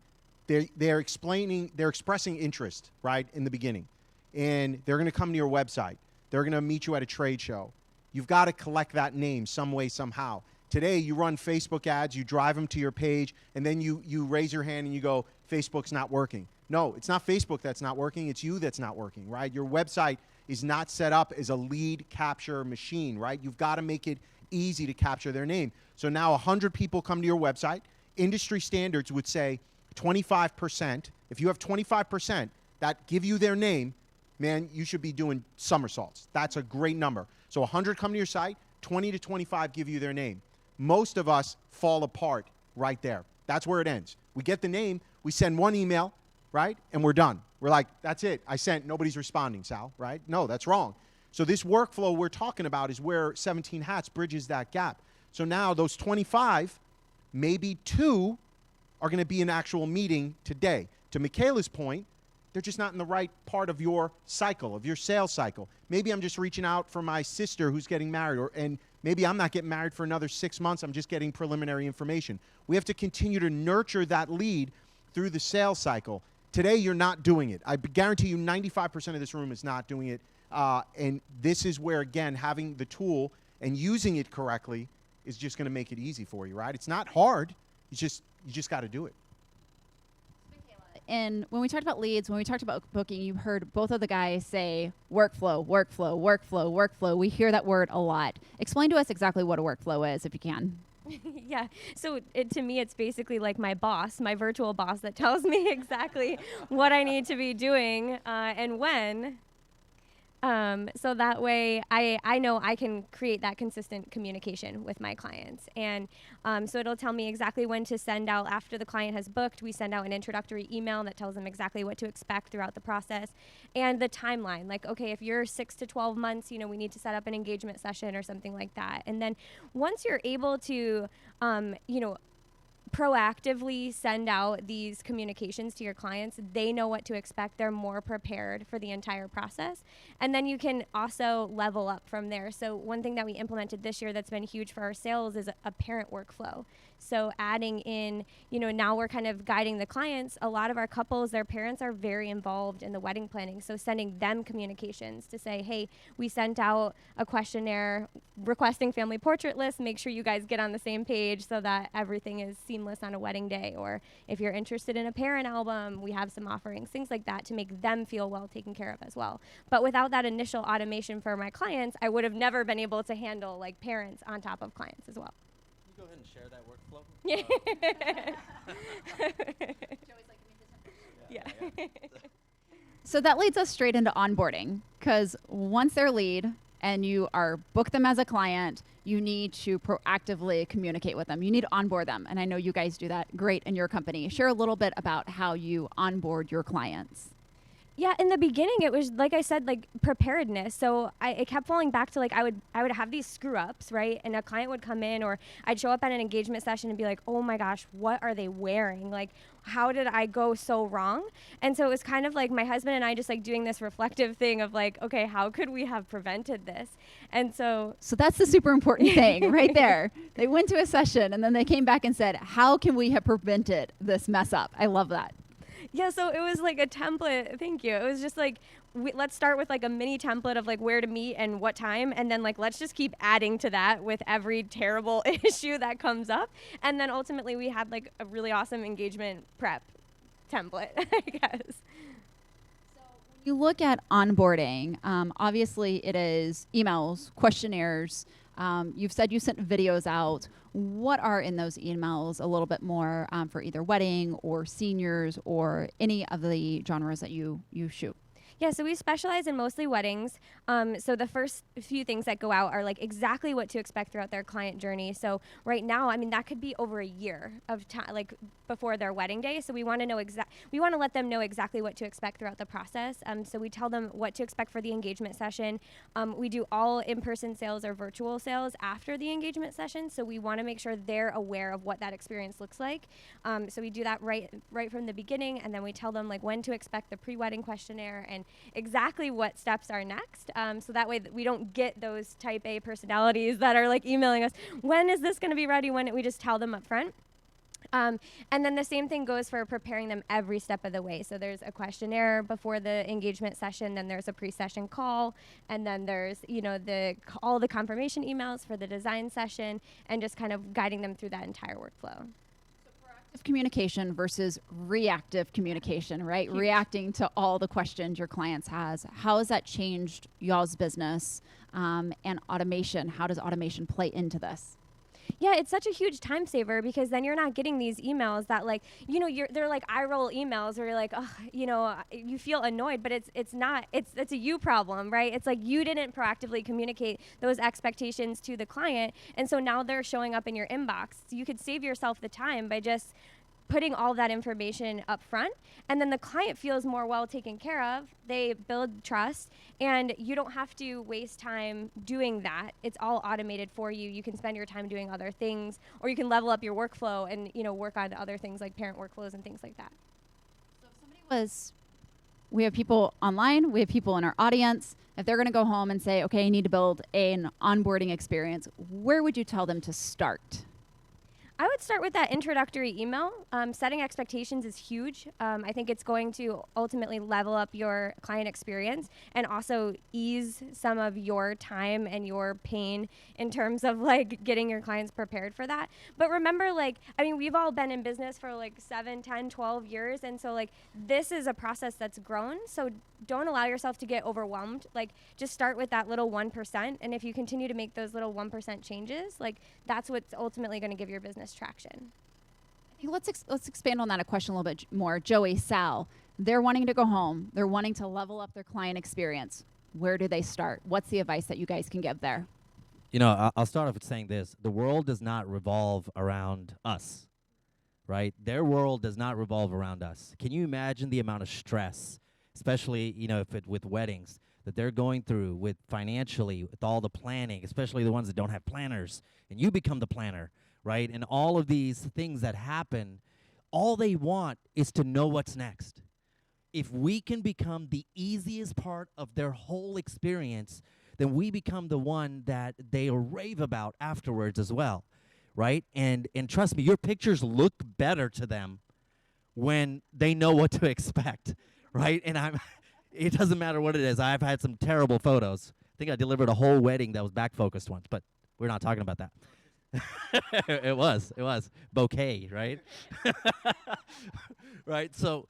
They're expressing interest, right, in the beginning. And they're going to come to your website. They're going to meet you at a trade show. You've got to collect that name some way, somehow. Today, you run Facebook ads, you drive them to your page, and then you raise your hand and you go, Facebook's not working. No, it's not Facebook that's not working. It's you that's not working, right? Your website is not set up as a lead capture machine, right? You've got to make it easy to capture their name. So now 100 people come to your website. Industry standards would say 25%. If you have 25% that give you their name, man, you should be doing somersaults. That's a great number. So 100 come to your site, 20 to 25 give you their name. Most of us fall apart right there. That's where it ends. We get the name, we send one email, right, and we're done. We're like, that's it. I sent, nobody's responding, Sal, right? No, that's wrong. So this workflow we're talking about is where 17 Hats bridges that gap. So now those 25, maybe 2 are going to be an actual meeting today. To Michaela's point, they're just not in the right part of your cycle, of your sales cycle. Maybe I'm just reaching out for my sister who's getting married, and maybe I'm not getting married for another 6 months. I'm just getting preliminary information. We have to continue to nurture that lead through the sales cycle. Today, you're not doing it. I guarantee you 95% of this room is not doing it. And this is where, again, having the tool and using it correctly is just going to make it easy for you, right? It's not hard. You just got to do it.
And when we talked about leads, when we talked about booking, you heard both of the guys say workflow, workflow, workflow, workflow. We hear that word a lot. Explain to us exactly what a workflow is, if you can.
Yeah. So to me, it's basically like my boss, my virtual boss that tells me exactly what I need to be doing and when. So that way I know I can create that consistent communication with my clients. And so it'll tell me exactly when to send out after the client has booked. We send out an introductory email that tells them exactly what to expect throughout the process and the timeline. Like, okay, if you're 6 to 12 months, we need to set up an engagement session or something like that. And then once you're able to, proactively send out these communications to your clients, they know what to expect. They're more prepared for the entire process. And then you can also level up from there. So one thing that we implemented this year that's been huge for our sales is a parent workflow. So adding in, now we're kind of guiding the clients. A lot of our couples, their parents are very involved in the wedding planning. So sending them communications to say, hey, we sent out a questionnaire requesting family portrait lists. Make sure you guys get on the same page so that everything is seamless on a wedding day. Or if you're interested in a parent album, we have some offerings, things like that to make them feel well taken care of as well. But without that initial automation for my clients, I would have never been able to handle like parents on top of clients as well.
Go ahead and share that workflow.
So that leads us straight into onboarding, because once they're lead and you are book them as a client, you need to proactively communicate with them. You need to onboard them. And I know you guys do that great in your company. Share a little bit about how you onboard your clients.
Yeah, in the beginning, it was like I said, like preparedness. So it kept falling back to like I would have these screw ups, right? And a client would come in, or I'd show up at an engagement session and be like, oh my gosh, what are they wearing? Like, how did I go so wrong? And so it was kind of like my husband and I just like doing this reflective thing of like, okay, how could we have prevented this? And so
that's the super important thing right there. They went to a session and then they came back and said, how can we have prevented this mess up? I love that.
Yeah, so it was like a template. Thank you. It was just like, let's start with like a mini template of like where to meet and what time. And then like, let's just keep adding to that with every terrible issue that comes up. And then ultimately we had like a really awesome engagement prep template, I guess.
So when you look at onboarding, obviously it is emails, questionnaires. You've said you sent videos out. What are in those emails a little bit more for either wedding or seniors or any of the genres that you shoot?
Yeah, so we specialize in mostly weddings. So the first few things that go out are like exactly what to expect throughout their client journey. So right now, I mean, that could be over a year of time, like before their wedding day. So we want to know we want to let them know exactly what to expect throughout the process. So we tell them what to expect for the engagement session. We do all in-person sales or virtual sales after the engagement session. So we want to make sure they're aware of what that experience looks like. So we do that right from the beginning, and then we tell them like when to expect the pre-wedding questionnaire and exactly what steps are next. So that way we don't get those type A personalities that are like emailing us, when is this going to be ready? When we just tell them up front. And then the same thing goes for preparing them every step of the way. So there's a questionnaire before the engagement session, then there's a pre-session call, and then there's, all the confirmation emails for the design session, and just kind of guiding them through that entire workflow.
Communication versus reactive communication, right?
Huge.
Reacting to all the questions your clients has. How has that changed y'all's business and automation? How does automation play into this?
Yeah, it's such a huge time saver because then you're not getting these emails that like, they're like eye roll emails where you're like, oh, you feel annoyed, but it's not, it's a you problem, right? It's like you didn't proactively communicate those expectations to the client. And so now they're showing up in your inbox. So you could save yourself the time by just putting all that information up front, and then the client feels more well taken care of. They build trust, and you don't have to waste time doing that. It's all automated for you. You can spend your time doing other things, or you can level up your workflow and work on other things like parent workflows and things like that.
So if somebody we have people online, we have people in our audience. If they're going to go home and say, okay, I need to build an onboarding experience, where would you tell them to start?
I would start with that introductory email. Setting expectations is huge. I think it's going to ultimately level up your client experience and also ease some of your time and your pain in terms of like getting your clients prepared for that. But remember, we've all been in business for like 7, 10, 12 years. And so like this is a process that's grown. So don't allow yourself to get overwhelmed. Like just start with that little 1%. And if you continue to make those little 1% changes, like that's what's ultimately going to give your business traction.
I think let's expand on that a question a little bit more. Joey, Sal, they're wanting to go home. They're wanting to level up their client experience. Where do they start? What's the advice that you guys can give there?
I'll start off with saying this. The world does not revolve around us, right? Their world does not revolve around us. Can you imagine the amount of stress, especially, with weddings, that they're going through with financially, with all the planning, especially the ones that don't have planners, and you become the planner, right? And all of these things that happen, all they want is to know what's next. If we can become the easiest part of their whole experience, then we become the one that they rave about afterwards as well, right? And trust me, your pictures look better to them when they know what to expect, right? And it doesn't matter what it is. I've had some terrible photos. I think I delivered a whole wedding that was back focused once, but we're not talking about that. It was bouquet, right? Right. So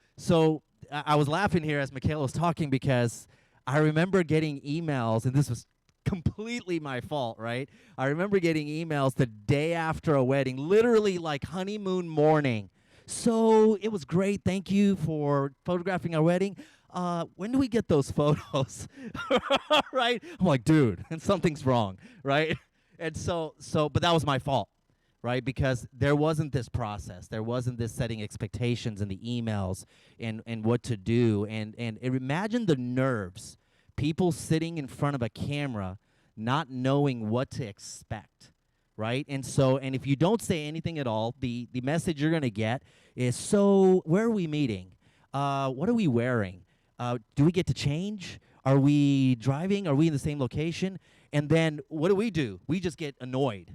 I was laughing here as Michaela was talking because I remember getting emails, and this was completely my fault, right? I remember getting emails the day after a wedding, literally like honeymoon morning. So it was great. Thank you for photographing our wedding. when do we get those photos? Right? I'm like, dude, something's wrong, right? And but that was my fault, right? Because there wasn't this process. There wasn't this setting expectations in the emails and what to do. And imagine the nerves, people sitting in front of a camera not knowing what to expect, right? And if you don't say anything at all, the message you're going to get is, so where are we meeting? What are we wearing? Do we get to change? Are we driving? Are we in the same location? And then what do? We just get annoyed,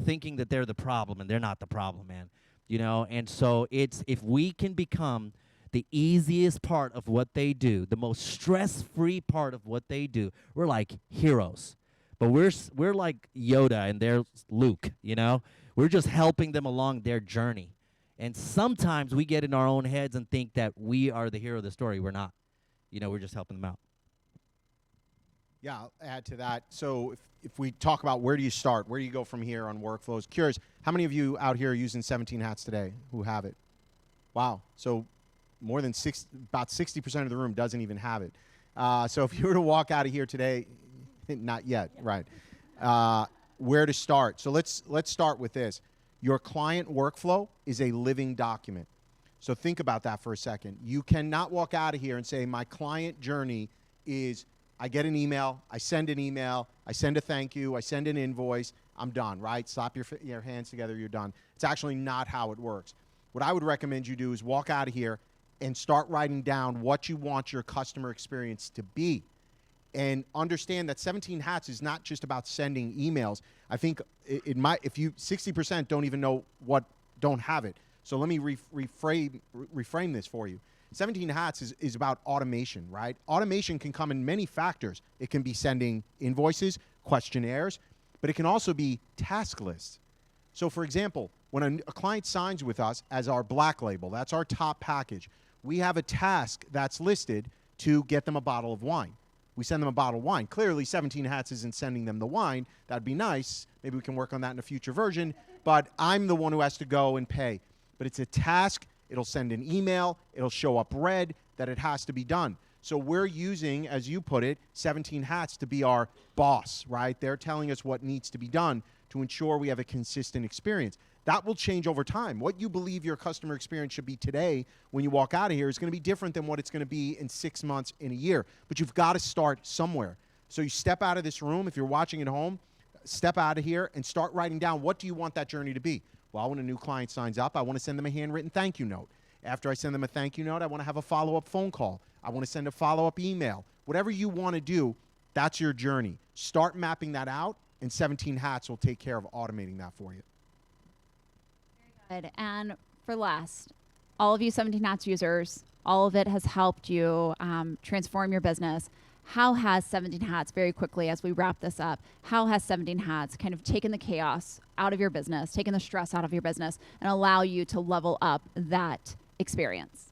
thinking that they're the problem, and they're not the problem, man. You know, and so if we can become the easiest part of what they do, the most stress-free part of what they do, we're like heroes. But we're like Yoda and they're Luke, you know? We're just helping them along their journey. And sometimes we get in our own heads and think that we are the hero of the story. We're not. You know, we're just helping them out.
Yeah, I'll add to that. So if we talk about where do you start, where do you go from here on workflows? Curious, how many of you out here are using 17 Hats today who have it? Wow. So more than about 60% of the room doesn't even have it. So if you were to walk out of here today, not yet, right. Where to start? So let's start with this. Your client workflow is a living document. So think about that for a second. You cannot walk out of here and say, my client journey is, I get an email, I send an email, I send a thank you, I send an invoice, I'm done, right? Slap your hands together, you're done. It's actually not how it works. What I would recommend you do is walk out of here and start writing down what you want your customer experience to be. And understand that 17 Hats is not just about sending emails. I think it might, 60% don't even know don't have it. So let me reframe this for you. 17 Hats is about automation, right? Automation can come in many factors. It can be sending invoices, questionnaires, but it can also be task lists. So for example, when a client signs with us as our black label, that's our top package, we have a task that's listed to get them a bottle of wine. We send them a bottle of wine. Clearly, 17 Hats isn't sending them the wine. That'd be nice. Maybe we can work on that in a future version. But I'm the one who has to go and pay. But it's a task. It'll send an email. It'll show up red that it has to be done. So we're using, as you put it, 17 Hats to be our boss, right? They're telling us what needs to be done to ensure we have a consistent experience. That will change over time. What you believe your customer experience should be today when you walk out of here is going to be different than what it's going to be in 6 months, in a year. But you've got to start somewhere. So you step out of this room. If you're watching at home, step out of here and start writing down, what do you want that journey to be? Well, when a new client signs up, I want to send them a handwritten thank you note. After I send them a thank you note, I want to have a follow-up phone call. I want to send a follow-up email. Whatever you want to do, that's your journey. Start mapping that out, and 17 Hats will take care of automating that for you.
Good. And for last, all of you 17 Hats users, all of it has helped you transform your business. How has 17 Hats, very quickly as we wrap this up, how has 17 Hats kind of taken the chaos out of your business, taken the stress out of your business, and allow you to level up that experience?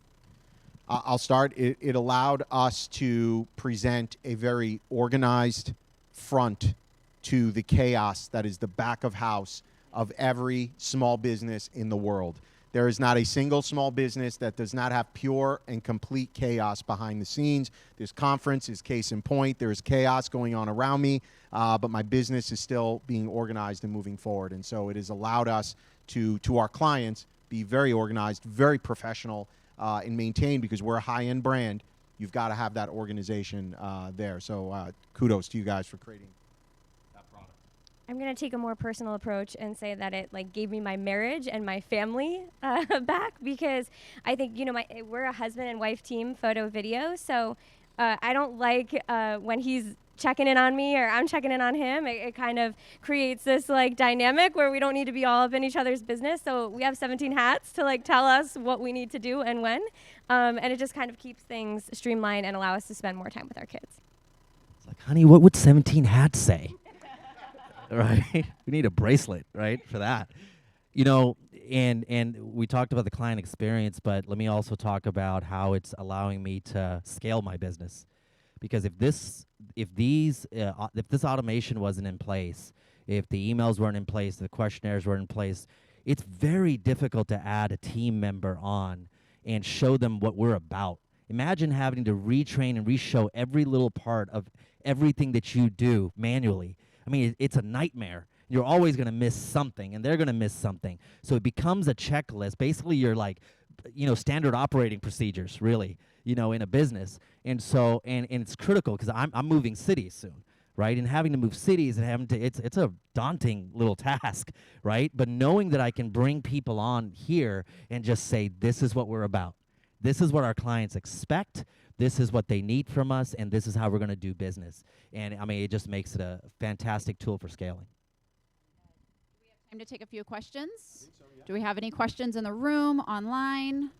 I'll start. It allowed us to present a very organized front to the chaos that is the back of house of every small business in the world. There is not a single small business that does not have pure and complete chaos behind the scenes. This conference is case in point. There is chaos going on around me, but my business is still being organized and moving forward. And so it has allowed us to our clients, be very organized, very professional, and maintained, because we're a high-end brand. You've got to have that organization there. So kudos to you guys for creating that product.
I'm going to take a more personal approach and say that it gave me my marriage and my family back, because I think, we're a husband and wife team, photo, video. So I don't like when he's checking in on me or I'm checking in on him. It kind of creates this dynamic where we don't need to be all up in each other's business. So we have 17 Hats to tell us what we need to do and when. And it just kind of keeps things streamlined and allow us to spend more time with our kids.
It's like, honey, what would 17 Hats say? Right? We need a bracelet, right, for that. And we talked about the client experience, but let me also talk about how it's allowing me to scale my business. Because if this automation wasn't in place, if the emails weren't in place, the questionnaires weren't in place, it's very difficult to add a team member on and show them what we're about Imagine having to retrain and re-show every little part of everything that you do manually. I mean, it's a nightmare. You're always going to miss something, and they're going to miss something. So it becomes a checklist. Basically, you're like, standard operating procedures, really, in a business. And so, and it's critical because I'm moving cities soon, right? And having to move cities and having to, it's a daunting little task, right? But knowing that I can bring people on here and just say, this is what we're about. This is what our clients expect. This is what they need from us, and this is how we're going to do business. And I mean, it just makes it a fantastic tool for scaling.
Time to take a few questions. So, yeah. Do we have any questions in the room, online?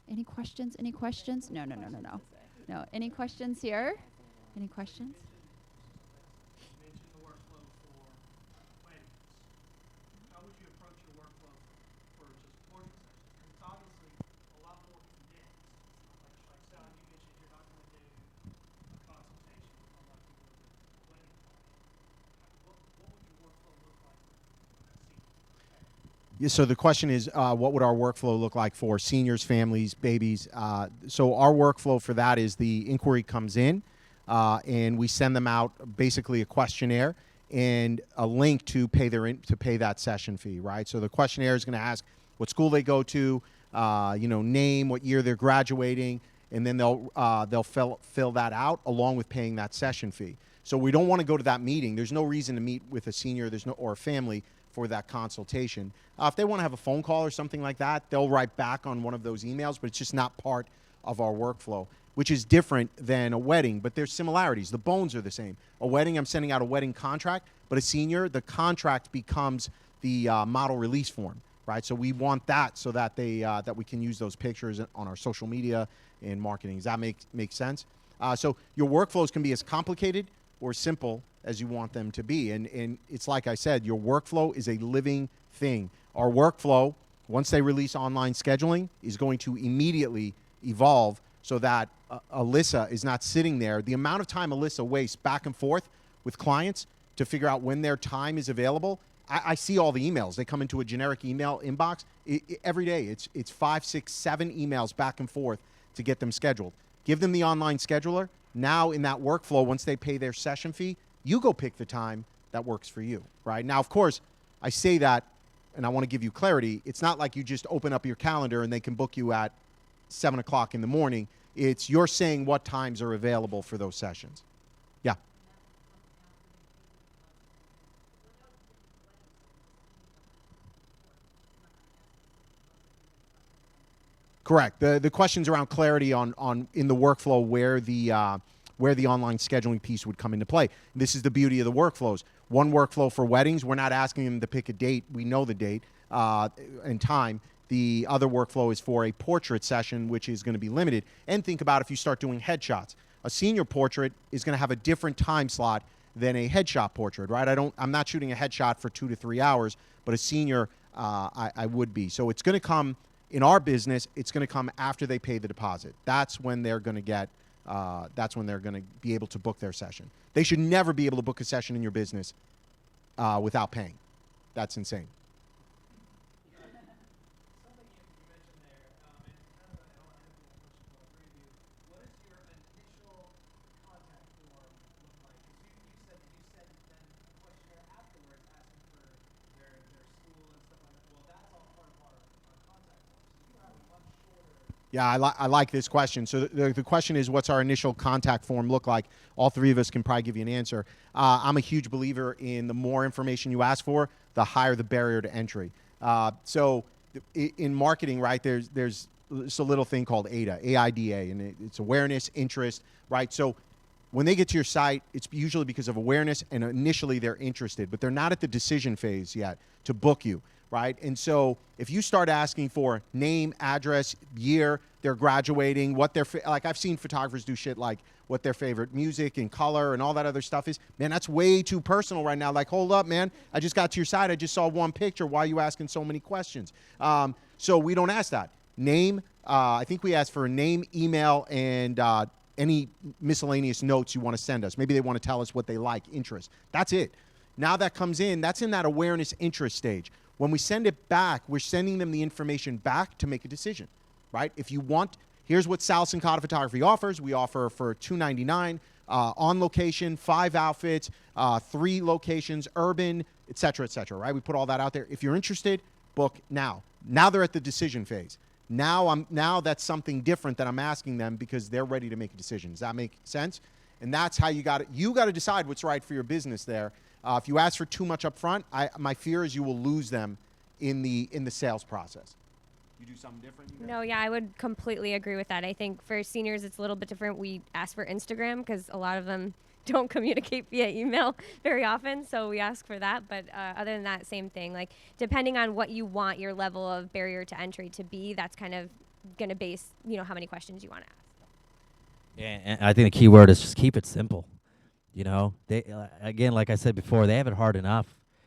Any questions? Any questions? No. No. Any questions here? Any questions?
You mentioned the workflow for weddings. How would you approach your workflow for just portrait sessions? Because it's obviously a lot more condensed. Like Sally, you mentioned you're not going to do a consultation unlike you would with a wedding planner. What would your workflow look like for that senior?
Yeah, so the question is, what would our workflow look like for seniors, families, babies? So our workflow for that is the inquiry comes in, and we send them out basically a questionnaire and a link to pay that session fee, right? So the questionnaire is going to ask what school they go to, name, what year they're graduating, and then they'll fill that out along with paying that session fee. So we don't want to go to that meeting. There's no reason to meet with a senior, or a family for that consultation. If they want to have a phone call or something like that, they'll write back on one of those emails, but it's just not part of our workflow, which is different than a wedding, but there's similarities. The bones are the same. A wedding, I'm sending out a wedding contract, but a senior, the contract becomes the model release form, right? So we want that so that that we can use those pictures on our social media and marketing. Does that make sense? So your workflows can be as complicated or simple as you want them to be. And it's like I said, your workflow is a living thing. Our workflow, once they release online scheduling, is going to immediately evolve so that Alyssa is not sitting there. The amount of time Alyssa wastes back and forth with clients to figure out when their time is available, I see all the emails. They come into a generic email inbox every day. It's 5, 6, 7 emails back and forth to get them scheduled. Give them the online scheduler. Now in that workflow, once they pay their session fee, you go pick the time that works for you, right? Now, of course, I say that, and I want to give you clarity. It's not like you just open up your calendar and they can book you at 7 o'clock in the morning. It's you're saying what times are available for those sessions. Yeah. Correct. The question's around clarity on in the workflow where the online scheduling piece would come into play. This is the beauty of the workflows. One workflow for weddings, we're not asking them to pick a date. We know the date and time. The other workflow is for a portrait session, which is going to be limited. And think about if you start doing headshots. A senior portrait is going to have a different time slot than a headshot portrait, right? I'm not shooting a headshot for 2 to 3 hours, but a senior, I would be. So it's going to come, in our business, it's going to come after they pay the deposit. That's when they're going to get, that's when they're going to be able to book their session. They should never be able to book a session in your business without paying. That's insane. Yeah, I like this question. So the question is, what's our initial contact form look like? All three of us can probably give you an answer. I'm a huge believer in the more information you ask for, the higher the barrier to entry. So in marketing, right, there's a little thing called AIDA, A-I-D-A, and it's awareness, interest, right? So when they get to your site, it's usually because of awareness, and initially they're interested, but they're not at the decision phase yet to book you. Right? And so if you start asking for name, address, year, they're graduating, what their, like I've seen photographers do shit like what their favorite music and color and all that other stuff is, man, that's way too personal right now. Like, hold up, man. I just got to your site. I just saw one picture. Why are you asking so many questions? So we don't ask that. Name, I think we ask for a name, email, and any miscellaneous notes you want to send us. Maybe they want to tell us what they like, interest. That's it. Now that comes in, that's in that awareness interest stage. When we send it back, we're sending them the information back to make a decision, right? If you want, here's what Sal Syncada Photography offers. We offer for $299 on location, 5 outfits, 3 locations, urban, et cetera, right? We put all that out there. If you're interested, book now. Now they're at the decision phase. Now that's something different that I'm asking them because they're ready to make a decision. Does that make sense? And that's how you got to decide what's right for your business there. If you ask for too much up front, my fear is you will lose them in the sales process. You do something different?
No, yeah, I would completely agree with that. I think for seniors, it's a little bit different. We ask for Instagram because a lot of them don't communicate via email very often, so we ask for that. But other than that, same thing. Like, depending on what you want your level of barrier to entry to be, that's kind of going to base, how many questions you want to ask.
And I think the key word is just keep it simple. They again, like I said before, they have it hard enough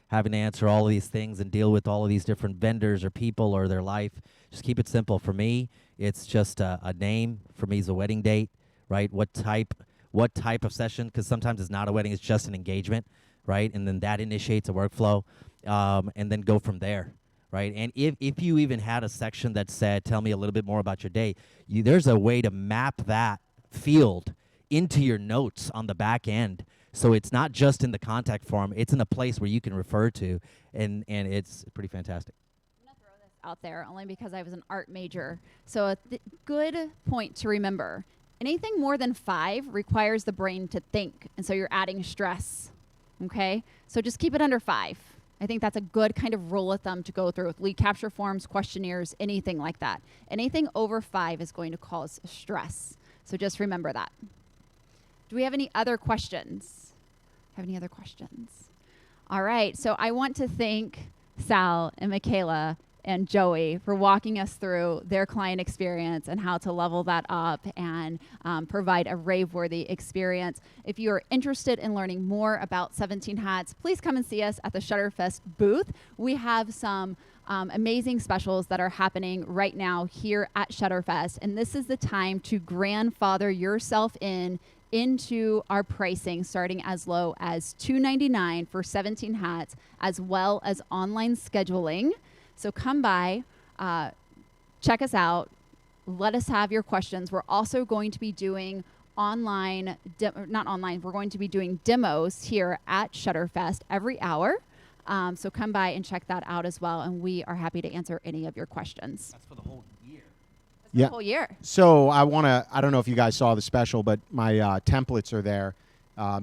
having to answer all of these things and deal with all of these different vendors or people or their life. Just keep it simple. For me, it's just a name. For me, it's a wedding date, right? What type of session? Because sometimes it's not a wedding; it's just an engagement, right? And then that initiates a workflow, and then go from there, right? And if you even had a section that said, "Tell me a little bit more about your day," there's a way to map that field into your notes on the back end. So it's not just in the contact form, it's in a place where you can refer to, and it's pretty fantastic.
I'm going to throw this out there only because I was an art major. So a good point to remember, anything more than 5 requires the brain to think, and so you're adding stress, okay? So just keep it under 5. I think that's a good kind of rule of thumb to go through with lead capture forms, questionnaires, anything like that. Anything over 5 is going to cause stress. So just remember that. Do we have any other questions? Have any other questions? All right, so I want to thank Sal and Michaela and Joey for walking us through their client experience and how to level that up and provide a rave-worthy experience. If you are interested in learning more about 17 Hats, please come and see us at the Shutterfest booth. We have some amazing specials that are happening right now here at Shutterfest, and this is the time to grandfather yourself into our pricing, starting as low as $299 for 17 Hats, as well as online scheduling. So come by, check us out, let us have your questions. We're also going to be doing we're going to be doing demos here at Shutterfest every hour. So come by and check that out as well, and we are happy to answer any of your questions.
That's for the whole year.
The whole year.
So I don't know if you guys saw the special, but my templates are there.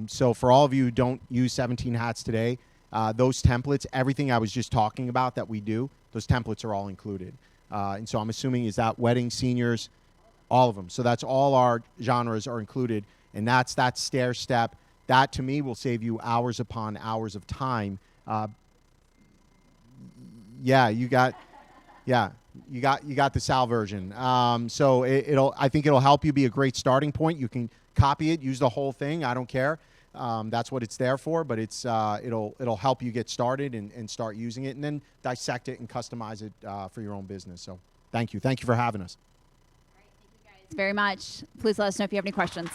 So for all of you who don't use 17 Hats today, those templates, everything I was just talking about that we do, those templates are all included. And so I'm assuming, is that wedding, seniors, all of them. So that's all our genres are included. And that's that stair step. That, to me, will save you hours upon hours of time. You got the Sal version. So I think it'll help you be a great starting point. You can copy it, use the whole thing. I don't care. That's what it's there for. But it'll help you get started and start using it, and then dissect it and customize it for your own business. So thank you for having us.
All right, thank you guys very much. Please let us know if you have any questions.